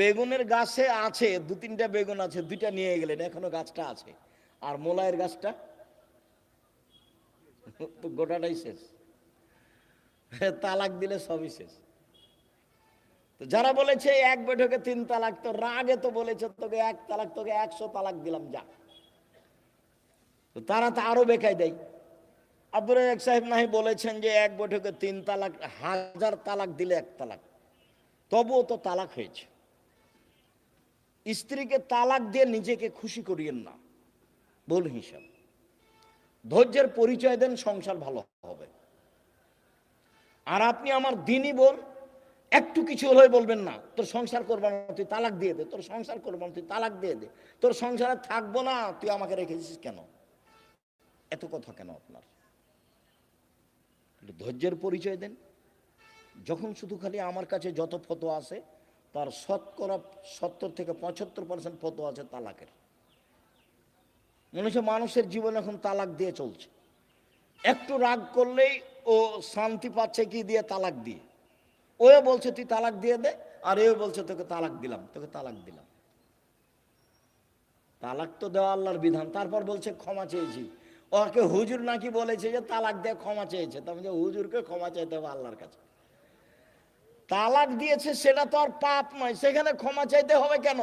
বেগুনের গাছে আছে 2-3টা বেগুন আছে, 2টা নিয়ে গেলেন, এখনো গাছটা আছে, আর মোলায়ের গাছটা তো গোটাটাই শেষ। তালাক দিলে সবই শেষ। তো যারা বলেছে এক বৈঠকে 3 তালাক, তো রাগে তো বলেছে তোকে 1 তালাক, তোকে 100 তালাক দিলাম যা। তো তারা তো আরো বেকায় দেয়। আব্দুর রাজ্জাক সাহেব নাহি বলেছেন যে এক বৈঠকে 3 তালাক, 1000 তালাক দিলে 1 তালাক, তবুও তো তালাক হয়েছে। স্ত্রীকে তালাক দিয়ে নিজেকে খুশি করিয়েন না, ভুল হিসাব। ধৈর্যের পরিচয় দেন, সংসার ভালো হবে। আর আপনি আমার দিনই বল, একটু কিছু হলেই বলবেন না তোর সংসার করবো না, তুই তালাক দিয়ে দে, তোর সংসার করবো না, তুই তালাক দিয়ে দে, তোর সংসারে থাকবো না, তুই আমাকে রেখেছিস কেন, এত কথা কেন আপনার? ধৈর্যের পরিচয় দেন। যখন শুধু খালি আমার কাছে যত ফতোয়া আছে তার 70 থেকে 75% ফতোয়া আছে তালাকের। মনে হচ্ছে মানুষের জীবন এখন তালাক দিয়ে চলছে। একটু রাগ করলেই ও শান্তি পাচ্ছে কি দিয়ে, তালাক দিয়ে। ও বলছে তুই তালাক দিয়ে দে, আর এও বলছে তোকে তালাক দিলাম, তোকে তালাক দিলাম। তালাক তো দেওয়া আল্লাহর বিধান, তারপর বলছে ক্ষমা চেয়েছি। ওকে হুজুর নাকি বলেছে যে তালাক দিয়ে ক্ষমা চেয়েছে, তার মানে হুজুরকে ক্ষমা চাইতে হবে আল্লাহর কাছে। তালাক দিয়েছে সেটা তো আর পাপ নয়, সেখানে ক্ষমা চাইতে হবে কেন?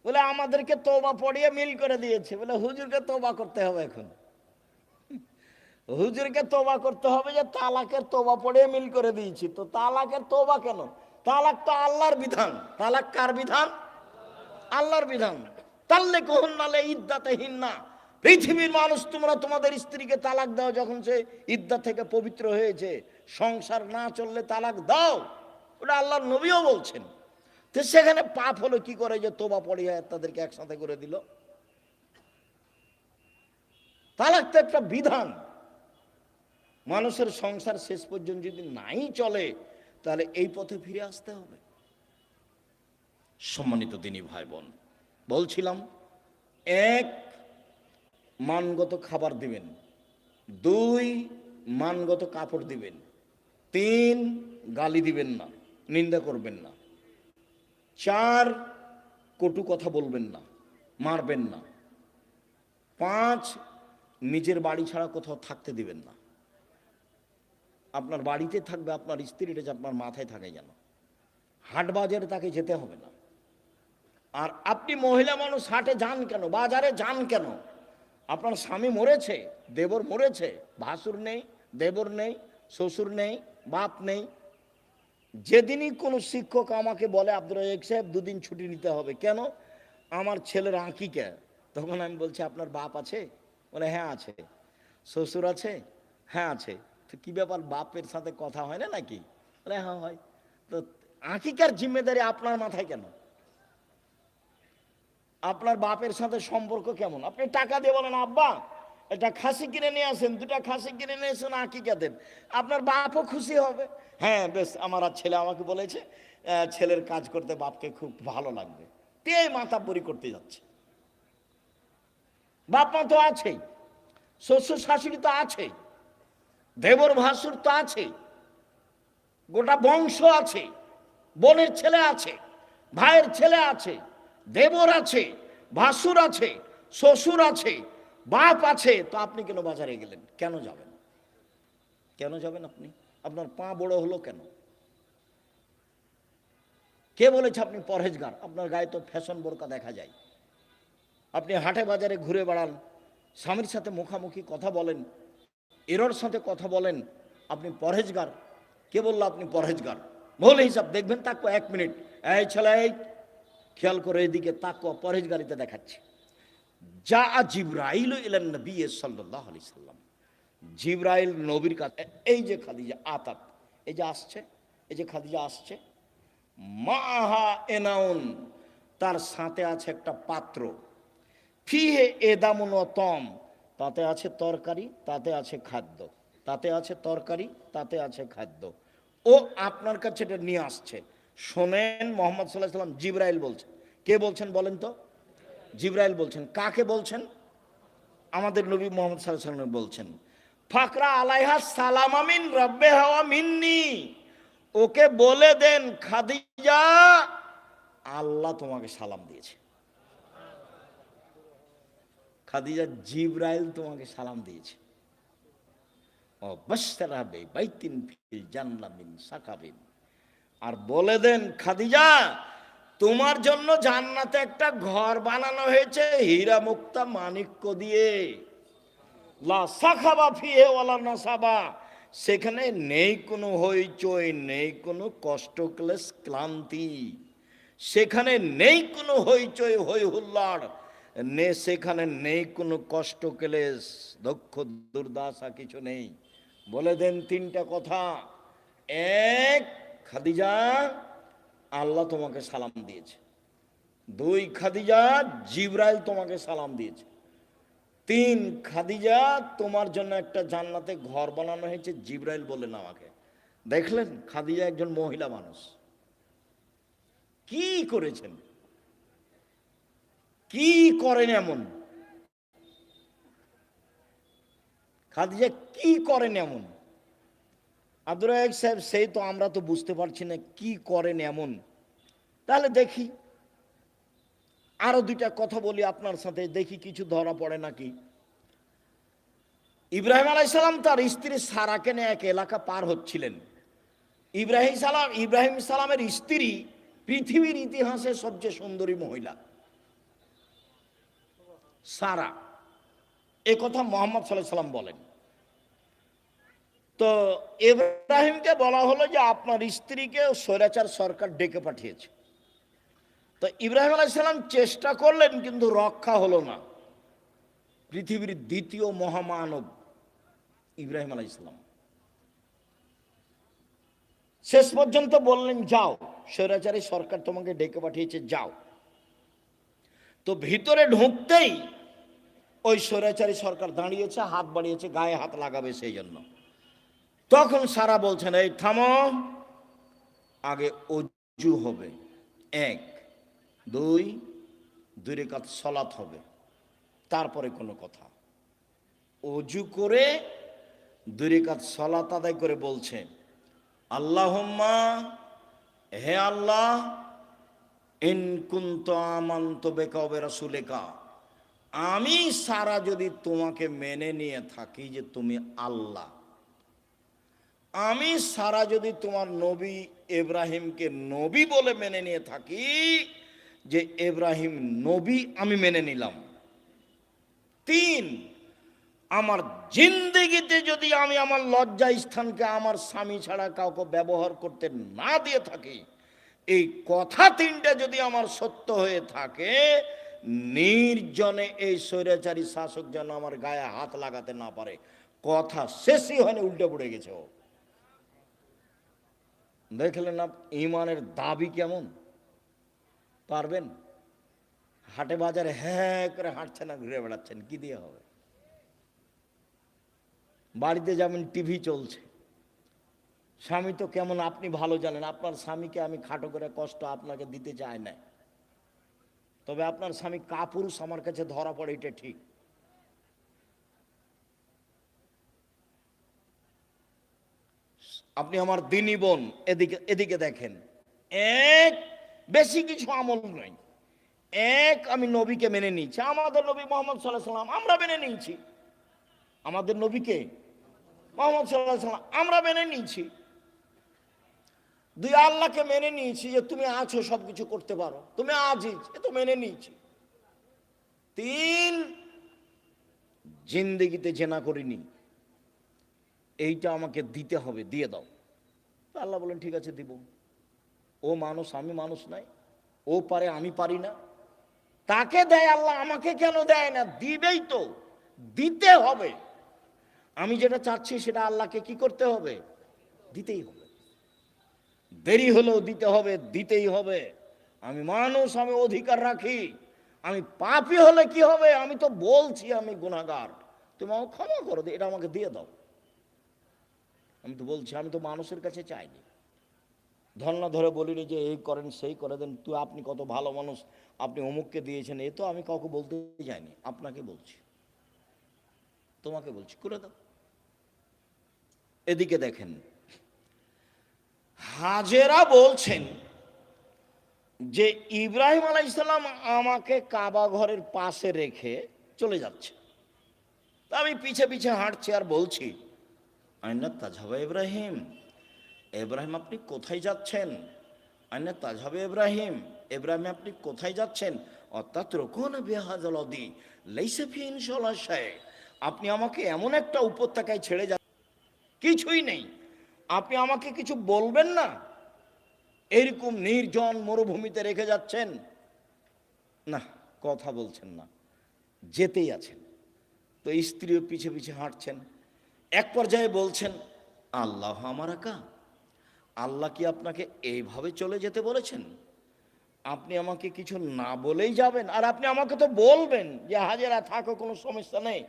বলে আমাদেরকে তওবা পড়িয়ে মিল করে দিয়েছে, বলে হুজুরকে তওবা করতে হবে। এখন হুজুরকে তওবা করতে হবে যে তালাকের তওবা পড়িয়ে মিল করে দিয়েছি। তো তালাকের তওবা কেন? তালাক তো আল্লাহর বিধান। তালাক কার বিধান? আল্লাহর বিধান। তাল্লে কোহন্নালে ইদ্দাতে হিন্না, পৃথিবীর মানুষ তোমরা তোমাদের স্ত্রীকে তালাক দাও যখন সে ইদ্দা থেকে পবিত্র হয়েছে। সংসার না চললে তালাক দাও, ওটা আল্লাহর নবীও বলছেন। তো সেখানে পাপ হলো কি করে যে তোবা পড়িয়ে তাদেরকে একসাথে করে দিল? তালাক তো একটা বিধান। মানুষের সংসার শেষ পর্যন্ত যদি নাই চলে তাহলে এই পথে ফিরে আসতে হবে। সম্মানিত দিনী ভাই বোন, বলছিলাম 1 মানগত খাবার দিবেন, 2 মানগত কাপড় দিবেন, 3 গালি দিবেন না, নিন্দা করবেন না, 4 কটু কথা বলবেন না, মারবেন না, 5 নিজের বাড়ি ছাড়া কোথাও থাকতে দিবেন না। আপনার বাড়িতে থাকবে, আপনার স্ত্রীটা যে আপনার মাথায় থাকে যেন, হাট বাজারে তাকে যেতে হবে না। আর আপনি মহিলা মানুষ হাটে যান কেন, বাজারে যান কেন? আপনার স্বামী মরেছে, দেবর মরেছে, ভাসুর নেই, দেবর নেই, শ্বশুর নেই, বাপ নেই। যেদিনই কোনো শিক্ষক আমাকে বলে আব্দুর রাজ্জাক সাহেব 2 দিন ছুটি নিতে হবে, কেন? আমার ছেলের আঁকিকা, তখন আমি বলছি আপনার বাপ আছে? বলে হ্যাঁ আছে। শ্বশুর আছে? হ্যাঁ আছে। তো কি ব্যাপার, বাপের সাথে কথা হয় না নাকি? বলে হ্যাঁ হয়। তো আঁকিকার জিম্মেদারি আপনার মাথায় কেন? আপনার বাপের সাথে সম্পর্ক কেমন? আপনি টাকা দিয়ে বলেন আব্বা একটা খাসি কিনে নিয়ে আসেন, 2টা খাসি কিনে নিয়ে এসেন, আঁকিকা দেন, আপনার বাপও খুশি হবে। হ্যাঁ বেশ, আমার আর ছেলে আমাকে বলেছে ছেলের কাজ করতে বাপকে খুব ভালো লাগবে, তে মাতাব্বরি করতে যাচ্ছে। বাপ মা তো আছেই, শ্বশুর শাশুড়ি তো আছেই, দেবর ভাসুর তো আছে, গোটা বংশ আছে, বোনের ছেলে আছে, ভাইয়ের ছেলে আছে, দেবর আছে, ভাসুর আছে, শ্বশুর আছে, বাপ আছে। তো আপনি কেন বাজারে গেলেন? কেন যাবেন? কেন যাবেন আপনি? আপনার পা বড় হলো কেন? কে বলেছে আপনি পরহেজগার? আপনার গায়ে তো ফ্যাশন বোরকা দেখা যায়। আপনি হাটে বাজারে ঘুরে বেড়ান, স্বামীর সাথে মুখামুখি কথা বলেন, এরর সাথে কথা বলেন, আপনি পরহেজগার? কে বললো আপনি পরহেজগার? ভুল হিসাব। দেখবেন তাকো 1 মিনিট, এই ছেলে এই খেয়াল করে এদিকে তাকো, পরহেজগারিতে দেখাচ্ছে। যা জিবরাইল ইলান নবী সাল্লাল্লাহু আলাইহি সাল্লাম, জিবরাইল নবীর কাছে, এই যে খাদিজা আতাত, এই যে আসছে, এই যে খাদিজা আসছে, মাহা এনাউন, তার সাথে আছে একটা পাত্র, ফিহে এদামুন ওয়া তম, তাতে আছে তরকারি, তাতে আছে খাদ্য, তাতে আছে তরকারি, তাতে আছে খাদ্য। ও আপনার কাছে এটা নিয়ে আসছে। শোনেন, মুহাম্মদ সাল্লাল্লাহু আলাইহি সাল্লাম, জিবরাইল বলছেন। কে বলছেন বলেন তো? জিবরাইল বলছেন। কাকে বলছেন? আমাদের নবী মুহাম্মদ সাল্লাল্লাহু আলাইহি সাল্লাম বলছেন, ফাকরা আলাইহা সালামা মিন রাব্বিহা ওয়া মিন্নি, ওকে বলে দেন খাদিজা আল্লাহ তোমাকে সালাম দিয়েছে। খাদিজা, জিবরাইল তোমাকে সালাম দিয়েছে। ও বাশশারা বাইতিন ফিল জান্নাহ মিন সাকাবিন, আর বলে দেন, খাদিজা তোমার জন্য জান্নাতে একটা ঘর বানানো হয়েছে হীরা মুক্তা মাণিক্য দিয়ে, লা সাখাবা ফিহে ওয়ালা নাসাবা, সেখানে নেই কোনো হইচই, নেই কোনো কষ্ট ক্লেশ ক্লান্তি, সেখানে নেই কোনো হইচই হই হুল্লাড়, সেখানে নেই কোনো কষ্ট ক্লেশ দুঃখ দুর্দশা, কিছু নেই। বলে দেন তিনটা কথা। এক, খাদিজা আল্লাহ তোমাকে সালাম দিয়েছে। দুই, খাদিজা জিবরাইল তোমাকে সালাম দিয়েছে। তিন, খাদিজা তোমার জন্য একটা জান্নাতে ঘর বানানো হয়েছে, জিবরাইল বললেন আমাকে। দেখলেন খাদিজা একজন মহিলা মানুষ, কি করেছেন, কি করেন এমন, খাদিজা কি করেন এমন? আব্দুর রাজ্জাক সাহেব, সেই তো আমরা তো বুঝতে পারছি না কি করেন এমন। তাহলে দেখি আরো দুইটা কথা বলি আপনার সাথে, দেখি কিছু ধরা পড়ে নাকি। ইব্রাহিম আলাইহিস সালাম তার স্ত্রী সারাকে নিয়ে এক এলাকা পার হচ্ছিলেন। ইব্রাহিম সালামের স্ত্রী পৃথিবীর ইতিহাসে সবচেয়ে সুন্দরী মহিলা সারা, এ কথা মুহাম্মদ সাল্লাল্লাহু আলাইহি সাল্লাম বলেন। তো ইব্রাহিমকে বলা হলো যে আপনার স্ত্রীকে স্বৈরাচার সরকার ডেকে পাঠিয়েছে। তো ইব্রাহিম আলাইহিস সালাম চেষ্টা করলেন কিন্তু রক্ষা হলো না। পৃথিবীর দ্বিতীয় মহামানব ইব্রাহিম আলাইহিস সালাম শেষ পর্যন্ত বললেন, যাও, স্বৈরাচারী সরকার তোমাকে ডেকে পাঠিয়েছে, যাও। তো ভিতরে ঢুকতেই ওই স্বৈরাচারী সরকার দাঁড়িয়েছে, হাত বাড়িয়েছে, গায়ে হাত লাগাবে সেই জন্য। তখন সারা বলছেন, এই থামো, আগে অজু হবে, এক, দুই রাকাত সালাত হবে, তারপরে কোনো কথা। অজু করে 2 রাকাত সালাত আদায় করে বলছে, আল্লাহুম্মা, হে আল্লাহ, ইন কুনতু আমানতু বিকা ওয়া বিরাসূলিকা, আমি সারা যদি তোমাকে মেনে নিয়ে থাকি যে তুমি আল্লাহ, আমি সারা যদি তোমার নবী ইব্রাহিমকে নবী বলে মেনে নিয়ে থাকি যে ইব্রাহিম নবী, আমি মেনে নিলাম। 3, আমার জিন্দেগিতে যদি আমি আমার লজ্জা স্থানকে আমার স্বামী ছাড়া কাউকে ব্যবহার করতে না দিয়ে থাকি, এই কথা 3টা যদি আমার সত্য হয়ে থাকে, নির্জনে এই স্বৈরাচারী শাসক যেন আমার গায়ে হাত লাগাতে না পারে। কথা শেষই হয়নি, উল্টে পড়ে গেছে ও। দেখলেন না ইমানের দাবি কেমন? পারবেন? হাটে বাজারে হ্যাঁ করে হাঁটছেন না, ঘুরে বেড়াচ্ছেন, কি দিয়ে হবে? বাড়িতে যাবেন, টিভি চলছে, স্বামী তো কেমন আপনি ভালো জানেন। আপনার স্বামীকে আমি খাটো করে কষ্ট আপনাকে দিতে চাই না, তবে আপনার স্বামী কাপুরুষ আমার কাছে ধরা পড়ে, এটা ঠিক। আপনি আমার দিনী বোন, এদিকে দেখেন, এক, বেশি কিছু আমল নয়। এক, আমি নবীকে মেনে নিয়েছি, আমাদের নবী মুহাম্মদ সাল্লাল্লাহু আলাইহি সাল্লাম আমরা মেনে নিয়েছি, আমাদের নবীকে মুহাম্মদ সাল্লাল্লাহু আলাইহি সাল্লাম আমরা মেনে নিয়েছি। 2, আল্লাহকে মেনে নিয়েছি যে তুমি আছো, সবকিছু করতে পারো, তুমি আজিজ, এ তো মেনে নিয়েছি। 3, জিন্দেগিতে জেনা করিনি, এইটা আমাকে দিতে হবে, দিয়ে দাও। আল্লাহ বলেন ঠিক আছে দিব। ও মানুষ, আমি মানুষ নাই, ও পারে, আমি পারি না, তাকে দেয় আল্লাহ, আমাকে কেন দেয় না? দিবেই তো, দিতে হবে। আমি যেটা চাচ্ছি সেটা আল্লাহকে কি করতে হবে? দিতেই হবে। দেরি হলেও দিতে হবে, দিতেই হবে। আমি মানুষ, আমি অধিকার রাখি। আমি পাপী হলে কি হবে? আমি তো বলছি আমি গুনাহগার, তুমি আমাকে ক্ষমা করো, এটা আমাকে দিয়ে দাও। আমি তো বলছি, আমি তো মানুষের কাছে চাইনি, ধর্ণা ধরে বলিনি যে এই করেন সেই করে দেন, তুই আপনি কত ভালো মানুষ, আপনি অমুককে দিয়েছেন, এ তো আমি কাউকে বলতে যাইনি, আপনাকে বলছি, তোমাকে বলছি, করে দাও। এদিকে দেখেন, হাজেরা বলছেন যে ইব্রাহিম আলাইহিস সালাম আমাকে কাবা ঘরের পাশে রেখে চলে যাচ্ছে, তা আমি পিছে পিছে হাঁটছি আর বলছি, আইনা তাজহাবা ইব্রাহিম, ইব্রাহিম আপনি কোথায় যাচ্ছেন? আইনা তাজহাবে ইব্রাহিম, ইব্রাহিম আপনি কোথায় যাচ্ছেন? অর্থাৎ রোকন বেহাজলদি লেইসেফিন সলাশায়, আপনি আমাকে এমন একটা উপত্যকায় ছেড়ে যাচ্ছেন কিছুই নেই, আপনি আমাকে কিছু বলবেন না? এরকম নির্জন মরুভূমিতে রেখে যাচ্ছেন, না কথা বলছেন না, যেতেই আছেন। তো স্ত্রীও পিছে পিছে হাঁটছেন। এক পর্যায়ে বলছেন, আল্লাহ আমার আকা, আল্লাহ কি আপনাকে এইভাবে চলে যেতে বলেছেন? আপনি আমাকে কিছু না বলেই যাবেন? আর আপনি আমাকে তো বলবেন যে হাজেরা থাকো, কোনো সমস্যা নেই,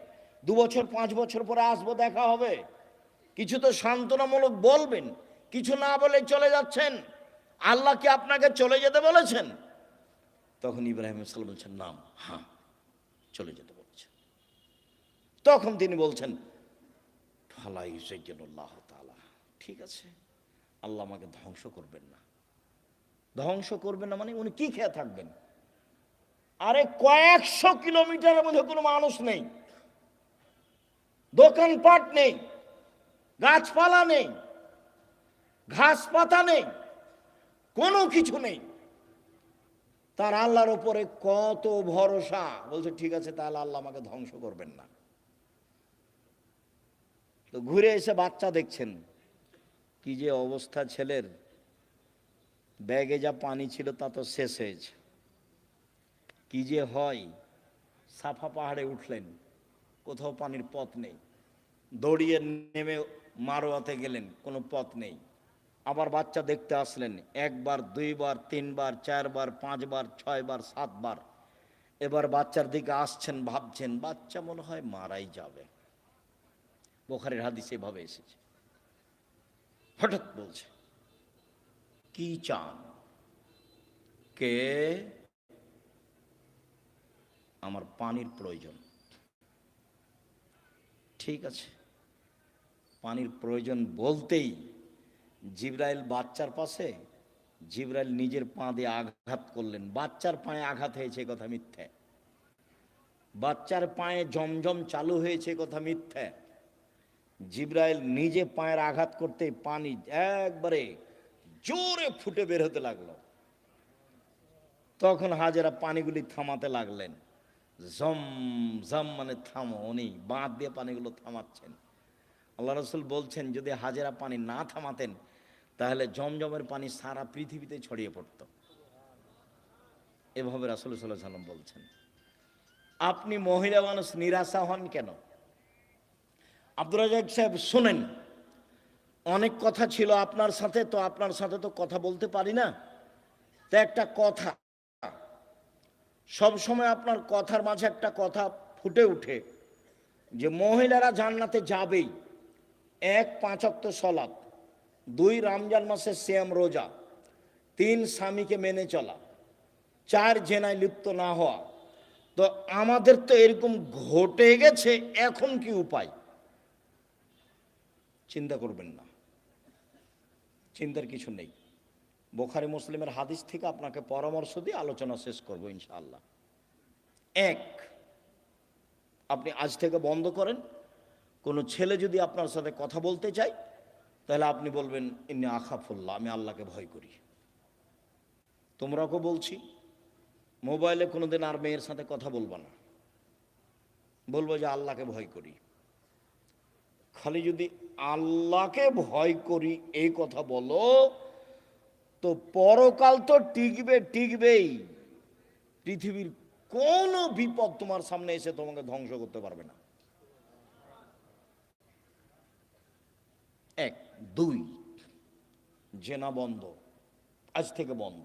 2 বছর 5 বছর পরে আসবো, দেখা হবে, কিছু তো সান্ত্বনামূলক বলবেন। কিছু না বলে চলে যাচ্ছেন, আল্লাহ কি আপনাকে চলে যেতে বলেছেন? তখন ইব্রাহিম সাল্লাম বলছেন, নাম, হ্যাঁ চলে যেতে বলেছেন। তখন তিনি বলছেন, ফালাই সাইয়্যিদুল্লাহ তাআলা, ঠিক আছে, আল্লাহ আমাকে ধ্বংস করবেন না। ধ্বংস করবেন না মানে উনি কি খেয়ে থাকবেন? আরে কয়েকশো কিলোমিটারের মধ্যে কোনো মানুষ নেই, দোকানপাট নেই, গাছপালা নেই, ঘাস পাতা নেই, কোনো কিছু নেই। তার আল্লাহর উপরে কত ভরসা। বলছে ঠিক আছে, তাহলে আল্লাহ আমাকে ধ্বংস করবেন না। তো ঘুরে এসে বাচ্চা দেখছেন, কি যে অবস্থা ছেলের, ব্যাগে যা পানি ছিল তা তো শেষ হয়েছে। কি যে হয়, সাফা পাহাড়ে উঠলেন, কোথাও পানির পথ নেই, দৌড়িয়ে নেমে মারোয়াতে গেলেন, কোনো পথ নেই। আবার বাচ্চা দেখতে আসলেন, 1 বার 2 বার 3 বার 4 বার 5 বার 6 বার 7 বার। এবার বাচ্চার দিকে আসছেন, ভাবছেন বাচ্চা মনে হয় মারাই যাবে। বুখারীর হাদিসে এভাবে এসেছে। হঠাৎ বলছে, কি চান? কে? আমার পানির প্রয়োজন। ঠিক আছে, পানির প্রয়োজন বলতেই জিবরাইল বাচ্চার পাশে, জিবরাইল নিজের পা দিয়ে আঘাত করলেন। বাচ্চার পায়ে আঘাত হয়েছে কথা মিথ্যে, বাচ্চার পায়ে জমজম চালু হয়েছে কথা মিথ্যে। জিবরাইল নিজে পায়ের আঘাত করতে পানি একবারে জোরে ফুটে বের হতে লাগলো। তখন হাজেরা পানিগুলি থামাতে লাগলেন। জম জম মানে থামো, উনি বাঁধ দিয়ে পানিগুলো থামাচ্ছেন। আল্লাহ রসুল বলছেন, যদি হাজেরা পানি না থামাতেন তাহলে জমজমের পানি সারা পৃথিবীতে ছড়িয়ে পড়ত। এভাবে রাসূল সাল্লাল্লাহু আলাইহি ওয়াসাল্লাম বলছেন। আপনি মহিলা মানুষ, নিরাশা হন কেন? আব্দুর রাজ্জাক সাহেব শোনেন, অনেক কথা ছিল আপনার সাথে, তো আপনার সাথে তো কথা বলতে পারি না। তো একটা কথা, সব সময় আপনার কথার মাঝে একটা কথা ফুটে উঠে যে মহিলারা জান্নাতে যাবেই। 1 5 ওয়াক্ত সালাত, 2 রমজান মাসে সিয়াম রোজা, 3 স্বামীকে মেনে চলা, 4 জেনায় লিপ্ত না হওয়া। তো আমাদের তো এরকম ঘটে গেছে, এখন কি উপায়? চিন্তা করবেন না, চিন্তার কিছু নেই। বুখারী মুসলিমের হাদিস থেকে আপনাকে পরামর্শ দিয়ে আলোচনা শেষ করব ইনশাআল্লাহ। 1, আপনি আজ থেকে বন্ধ করেন, কোনো ছেলে যদি আপনার সাথে কথা বলতে চায় তাহলে আপনি বলবেন, ইন্নী আখাফুল্লাহ, আমি আল্লাহকে ভয় করি। তোমরাকে বলছি, মোবাইলে কোনোদিন আর মেয়ের সাথে কথা বলবা না, বলবো যে আল্লাহকে ভয় করি। খালি যদি আল্লাহকে ভয় করি এই কথা বলো, তো পরকাল তো টিকবেই। পৃথিবীর কোনো বিপদ তোমার সামনে এসে তোমাকে ধ্বংস করতে পারবে না। 1, 2, জেনা বন্ধ, আজ থেকে বন্ধ।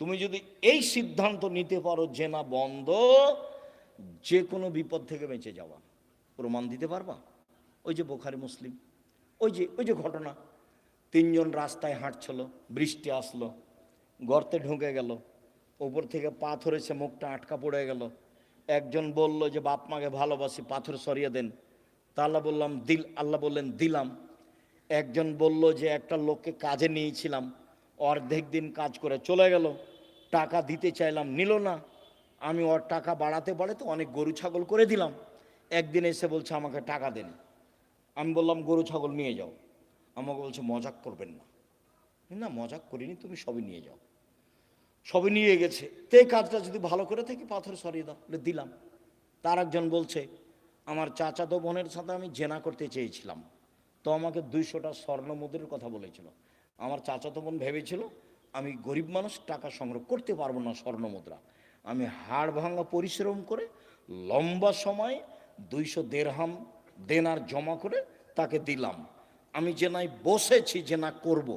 তুমি যদি এই সিদ্ধান্ত নিতে পারো জেনা বন্ধ, যে কোনো বিপদ থেকে বেঁচে যাওয়া। প্রমাণ দিতে পারবা? ওই যে বুখারী মুসলিম, ওই যে ঘটনা, 3 জন রাস্তায় হাঁটছিল, বৃষ্টি আসলো, গর্তে ঢুকে গেল, উপর থেকে পাথর এসে মুখটা আটকা পড়ে গেল। একজন বলল যে বাপ মাকে ভালোবাসি, পাথর সরিয়ে দেন। তা আল্লাহ বললেন দিলাম। একজন বলল যে একটা লোককে কাজে নিয়েছিলাম, অর্ধেক দিন কাজ করে চলে গেল, টাকা দিতে চাইলাম, নিল না। আমি ওর টাকা বাড়াতে অনেক গরু ছাগল করে দিলাম। একদিন এসে বলছে আমাকে টাকা দেন। আমি বললাম গরু ছাগল নিয়ে যাও। আমাকে বলছে মজাক করবেন না, না মজাক করিনি, তুমি সবই নিয়ে যাও। সবই নিয়ে গেছে, তে কাজটা যদি ভালো করে থাকি পাথর সরিয়ে দাও। বলে দিলাম। তার একজন বলছে, আমার চাচাতো বোনের সাথে আমি জেনা করতে চেয়েছিলাম, তো আমাকে 200টা স্বর্ণ মুদ্রের কথা বলেছিল। আমার চাচাতো বোন ভেবেছিল আমি গরিব মানুষ, টাকা সংগ্রহ করতে পারবো না স্বর্ণ মুদ্রা। আমি হাড় ভাঙা পরিশ্রম করে লম্বা সময় 200 দেরহাম দেনার জমা করে তাকে দিলাম। আমি জেনায় বসেছি, জেনা করব।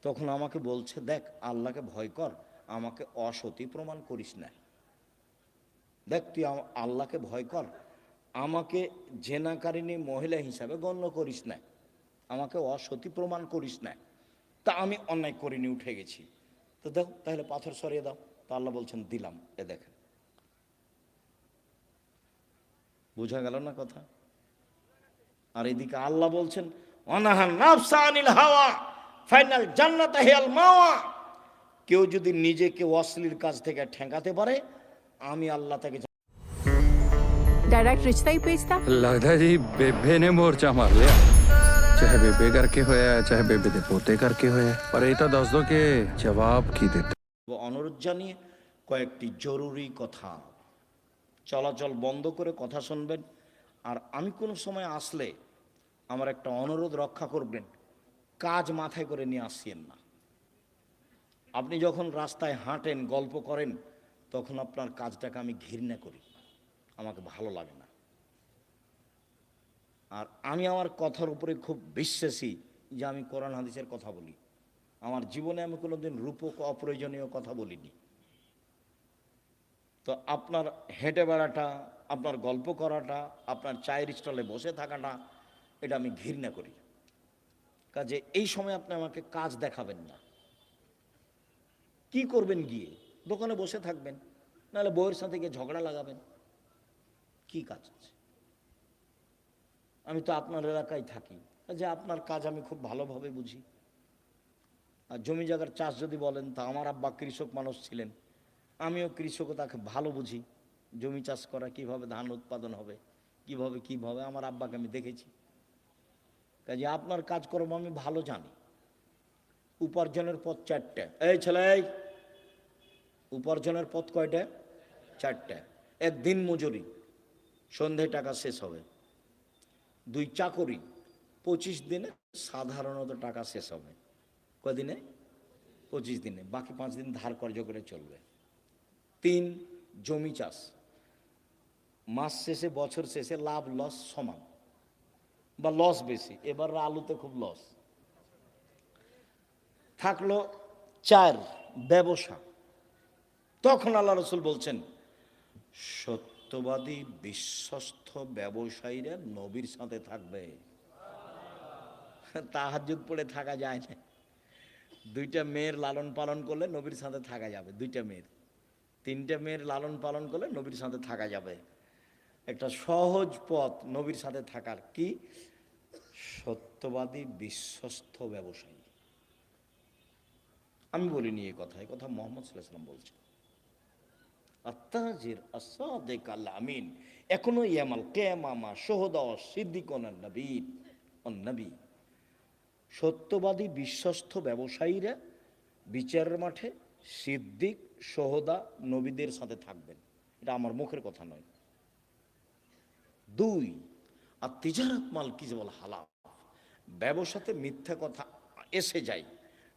তখন আমাকে বলছে, দেখ আল্লাহকে ভয় কর, আমাকে অসতী প্রমাণ করিস না। দেখ তুই আল্লাহকে ভয় কর, আমাকে জেনাকারিনী মহিলা হিসাবে গণ্য করিস না, আমাকে অসতী প্রমাণ করিস না। তা আমি অন্যায় করিনি, উঠে গেছি। তো দেখো তাহলে পাথর সরিয়ে দাও। তা আল্লাহ বলছেন দিলাম। এ দেখেন, বোঝা গেল না কথা? আর এদিকে আল্লাহ বলছেন অনাহান নাফসা আনিল হাওয়া ফাইনাল জান্নাত হিয়াল মাওয়া। কেউ যদি নিজেকে অশ্লীল কাজ থেকে ঠেকাতে পারে, আমি আল্লাহ তাকে डायरेक्ट रिश्ता ही पेज था। लगता जी बेबे ने मोर्चा मार लिया। चाहे बेबे करके होया चाहे बेबे दे पोते करके होया, पर ये तो दस दो के जवाब की देते। অনুরোধ জানিয়ে কয়েকটি জরুরি কথা, চলাচল বন্ধ করে কথা শুনবেন। আর আমি কোনো সময় আসলে আমার একটা অনুরোধ রক্ষা করবেন, কাজ মাথায় করে নিয়ে আসিয়েন না। আপনি যখন রাস্তায় হাঁটেন, গল্প করেন, তখন আপনার কাজটাকে আমি ঘৃণা করি, আমাকে ভালো লাগে না। আর আমি আমার কথার উপরে খুব বিশ্বাসী যে আমি কোরআন হাদিসের কথা বলি। আমার জীবনে আমি কোনোদিন রূপক অপ্রয়োজনীয় কথা বলিনি। তো আপনার হেঁটে বেড়াটা, আপনার গল্প করাটা, আপনার চায়ের স্টলে বসে থাকাটা, এটা আমি ঘৃণা করি। কাজে এই সময় আপনি আমাকে কাজ দেখাবেন না। কি করবেন? গিয়ে দোকানে বসে থাকবেন, নাহলে বউয়ের সাথে গিয়ে ঝগড়া লাগাবেন। কি কাজ আছে? আমি তো আপনার এলাকায় থাকি, যে আপনার কাজ আমি খুব ভালোভাবে বুঝি। আর জমি জায়গার চাষ যদি বলেন, তা আমার আব্বা কৃষক মানুষ ছিলেন, আমিও কৃষকতাকে ভালো বুঝি। জমি চাষ করা, কিভাবে ধান উৎপাদন হবে, কিভাবে আমার আব্বাকে আমি দেখেছি। কাজে আপনার কাজকর্ম আমি ভালো জানি। উপার্জনের পথ 4টে। এই ছেলে, উপার্জনের পথ কয়টা? 4টে। 1 দিন মজুরি, সন্ধ্যায় টাকা শেষ হবে। 2 চাকরি, 25 দিনে সাধারণত টাকা শেষ হবে। কদিনে? 25 দিনে, বাকি 5 দিন ধার কর্জ করে চলবে। 3 জমি চাষ, মাস শেষে বছর শেষে লাভ লস সমান বা লস বেশি। এবার আলুতে খুব লস থাকলো। 4 ব্যবসা। তখন আল্লাহ রসুল বলছেন, সত্যবাদী বিশ্বস্ত ব্যবসায়ীরা নবীর সাথে থাকবে। তাহাজ্জুদ পড়ে থাকা যায় না। 2টা মেয়ের লালন পালন করলে নবীর সাথে থাকা যাবে। 2টা মেয়ের, 3টে মেয়ের লালন পালন করলে নবীর সাথে থাকা যাবে। একটা সহজ পথ নবীর সাথে থাকার, কি? সত্যবাদী বিশ্বস্ত ব্যবসায়ী। আমি বলিনি এই কথা, এই কথা মুহাম্মদ সাল্লাল্লাহু আলাইহি ওয়াসাল্লাম বলছেন। আত-তাজির আস-সাদিক আল-আমিন এখনো ইয়ামাল কিয়ামা শুহাদা সিদ্দিকুন নবীন নবী। সত্যবাদী বিশ্বস্ত ব্যবসায়ীরা বিচারের মাঠে সিদ্দিক, শুহাদা, নবীদের সাথে থাকবেন। এটা আমার মুখের কথা নয়। 2 আর তিজারাত মাল কিজবাল হালাল, ব্যবসাতে মিথ্যা কথা এসে যায়,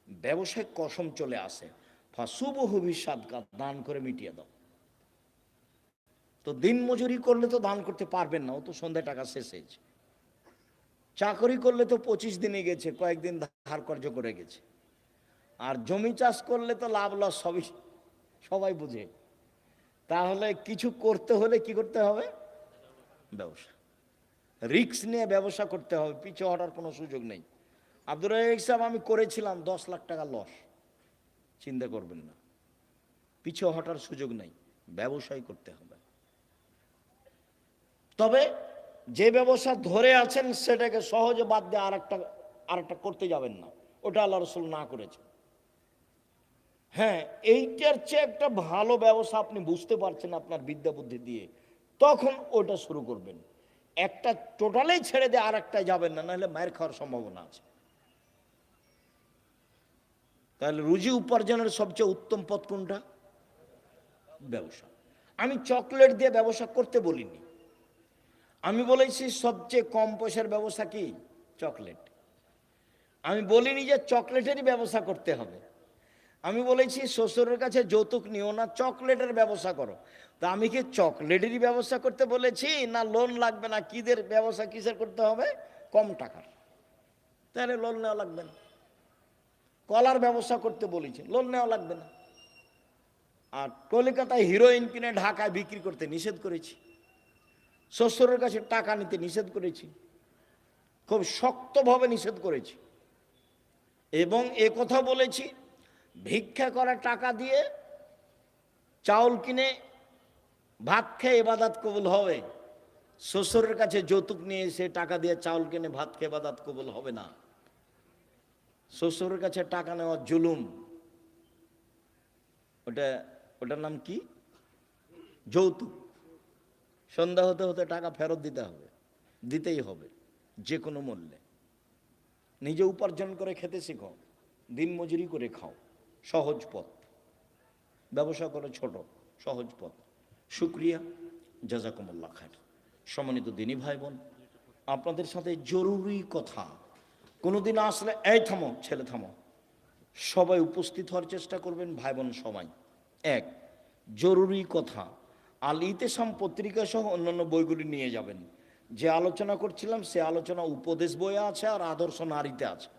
ব্যবসায় কসম চলে আসে। ফাসুবহু বিসাদকা, দান করে মিটিয়ে দাও। তো দিন মজুরি করলে তো দান করতে পারবেন না, ও তো সন্ধ্যায় টাকা শেষ হয়েছে। চাকরি করলে তো 25 দিনে গেছে, কয়েকদিন ধার কর্জ করে গেছে। আর জমি চাষ করলে তো লাভ লস সবাই বুঝে। তাহলে কিছু করতে হলে কি করতে হবে? ব্যবসা। রিস্ক নিয়ে ব্যবসা করতে হবে, পিছু হটার কোনো সুযোগ নেই। আব্দুর রাজ্জাক সাহেব, আমি করেছিলাম 10 লাখ টাকা লস, চিন্তা করবেন না, পিছু হটার সুযোগ নেই, ব্যবসায় করতে হবে। তবে যে ব্যবসা ধরে আছেন সেটাকে সহজে বাদ দিয়ে আরেকটা করতে যাবেন না, ওটা আল্লাহ রাসূল না করেছেন। হ্যাঁ, এইটার চেয়ে একটা ভালো ব্যবসা আপনি বুঝতে পারছেন আপনার বিদ্যা বুদ্ধি দিয়ে, তখন ওটা শুরু করবেন। একটা টোটালেই ছেড়ে দিয়ে আরেকটায় যাবেন না, নাহলে মায়ের খাওয়ার সম্ভাবনা আছে। তাহলে রুজি উপার্জনের সবচেয়ে উত্তম পথ কোনটা? ব্যবসা। আমি চকলেট দিয়ে ব্যবসা করতে বলিনি, আমি বলেছি সবচেয়ে কম পয়সার ব্যবসা কি? চকলেট। আমি বলিনি যে চকলেটেরই ব্যবসা করতে হবে। আমি বলেছি শ্বশুরের কাছে যৌতুক নিও না, চকলেটের ব্যবসা করো। তা আমি কি চকলেটেরই ব্যবসা করতে বলেছি, না লোন লাগবে না কিদের ব্যবসা কিসের করতে হবে? কম টাকার। তাহলে লোন নেওয়া লাগবে না। কলার ব্যবসা করতে বলেছি, লোন নেওয়া লাগবে না। আর কলকাতায় হিরোইন কিনে ঢাকায় বিক্রি করতে নিষেধ করেছি, শ্বশুরের কাছে টাকা নিতে নিষেধ করেছি, খুব শক্তভাবে নিষেধ করেছি। এবং এ কথা বলেছি, ভিক্ষা করা টাকা দিয়ে চাউল কিনে ভাত খেয়ে ইবাদত কবুল হবে, শ্বশুরের কাছে যৌতুক নিয়ে এসে টাকা দিয়ে চাউল কিনে ভাত খেয়ে ইবাদত কবুল হবে না। শ্বশুরের কাছে টাকা নেওয়া জুলুম। ওটার নাম কি? যৌতুক। সন্ধ্যা হতে হতে টাকা ফেরত দিতে হবে, দিতেই হবে যে কোনো মূল্যে। নিজে উপার্জন করে খেতে শিখো, দিন মজুরি করে খাও, সহজ পথ। ব্যবসা করো ছোট, সহজ পথ। শুক্রিয়া, জাযাকুমুল্লাহ খায়র। সম্মানিত দিনী ভাই বোন, আপনাদের সাথে জরুরি কথা। কোনোদিন আসলে এই থামো, ছেলে থামো, সবাই উপস্থিত হওয়ার চেষ্টা করবেন, ভাই বোন সবাই। এক, জরুরি কথা, আল ইতেসাম পত্রিকা সহ অন্যান্য বইগুলি নিয়ে যাবেন। যে আলোচনা করছিলাম সে আলোচনা উপদেশ বইয়ে আছে আর আদর্শ নারীতে আছে।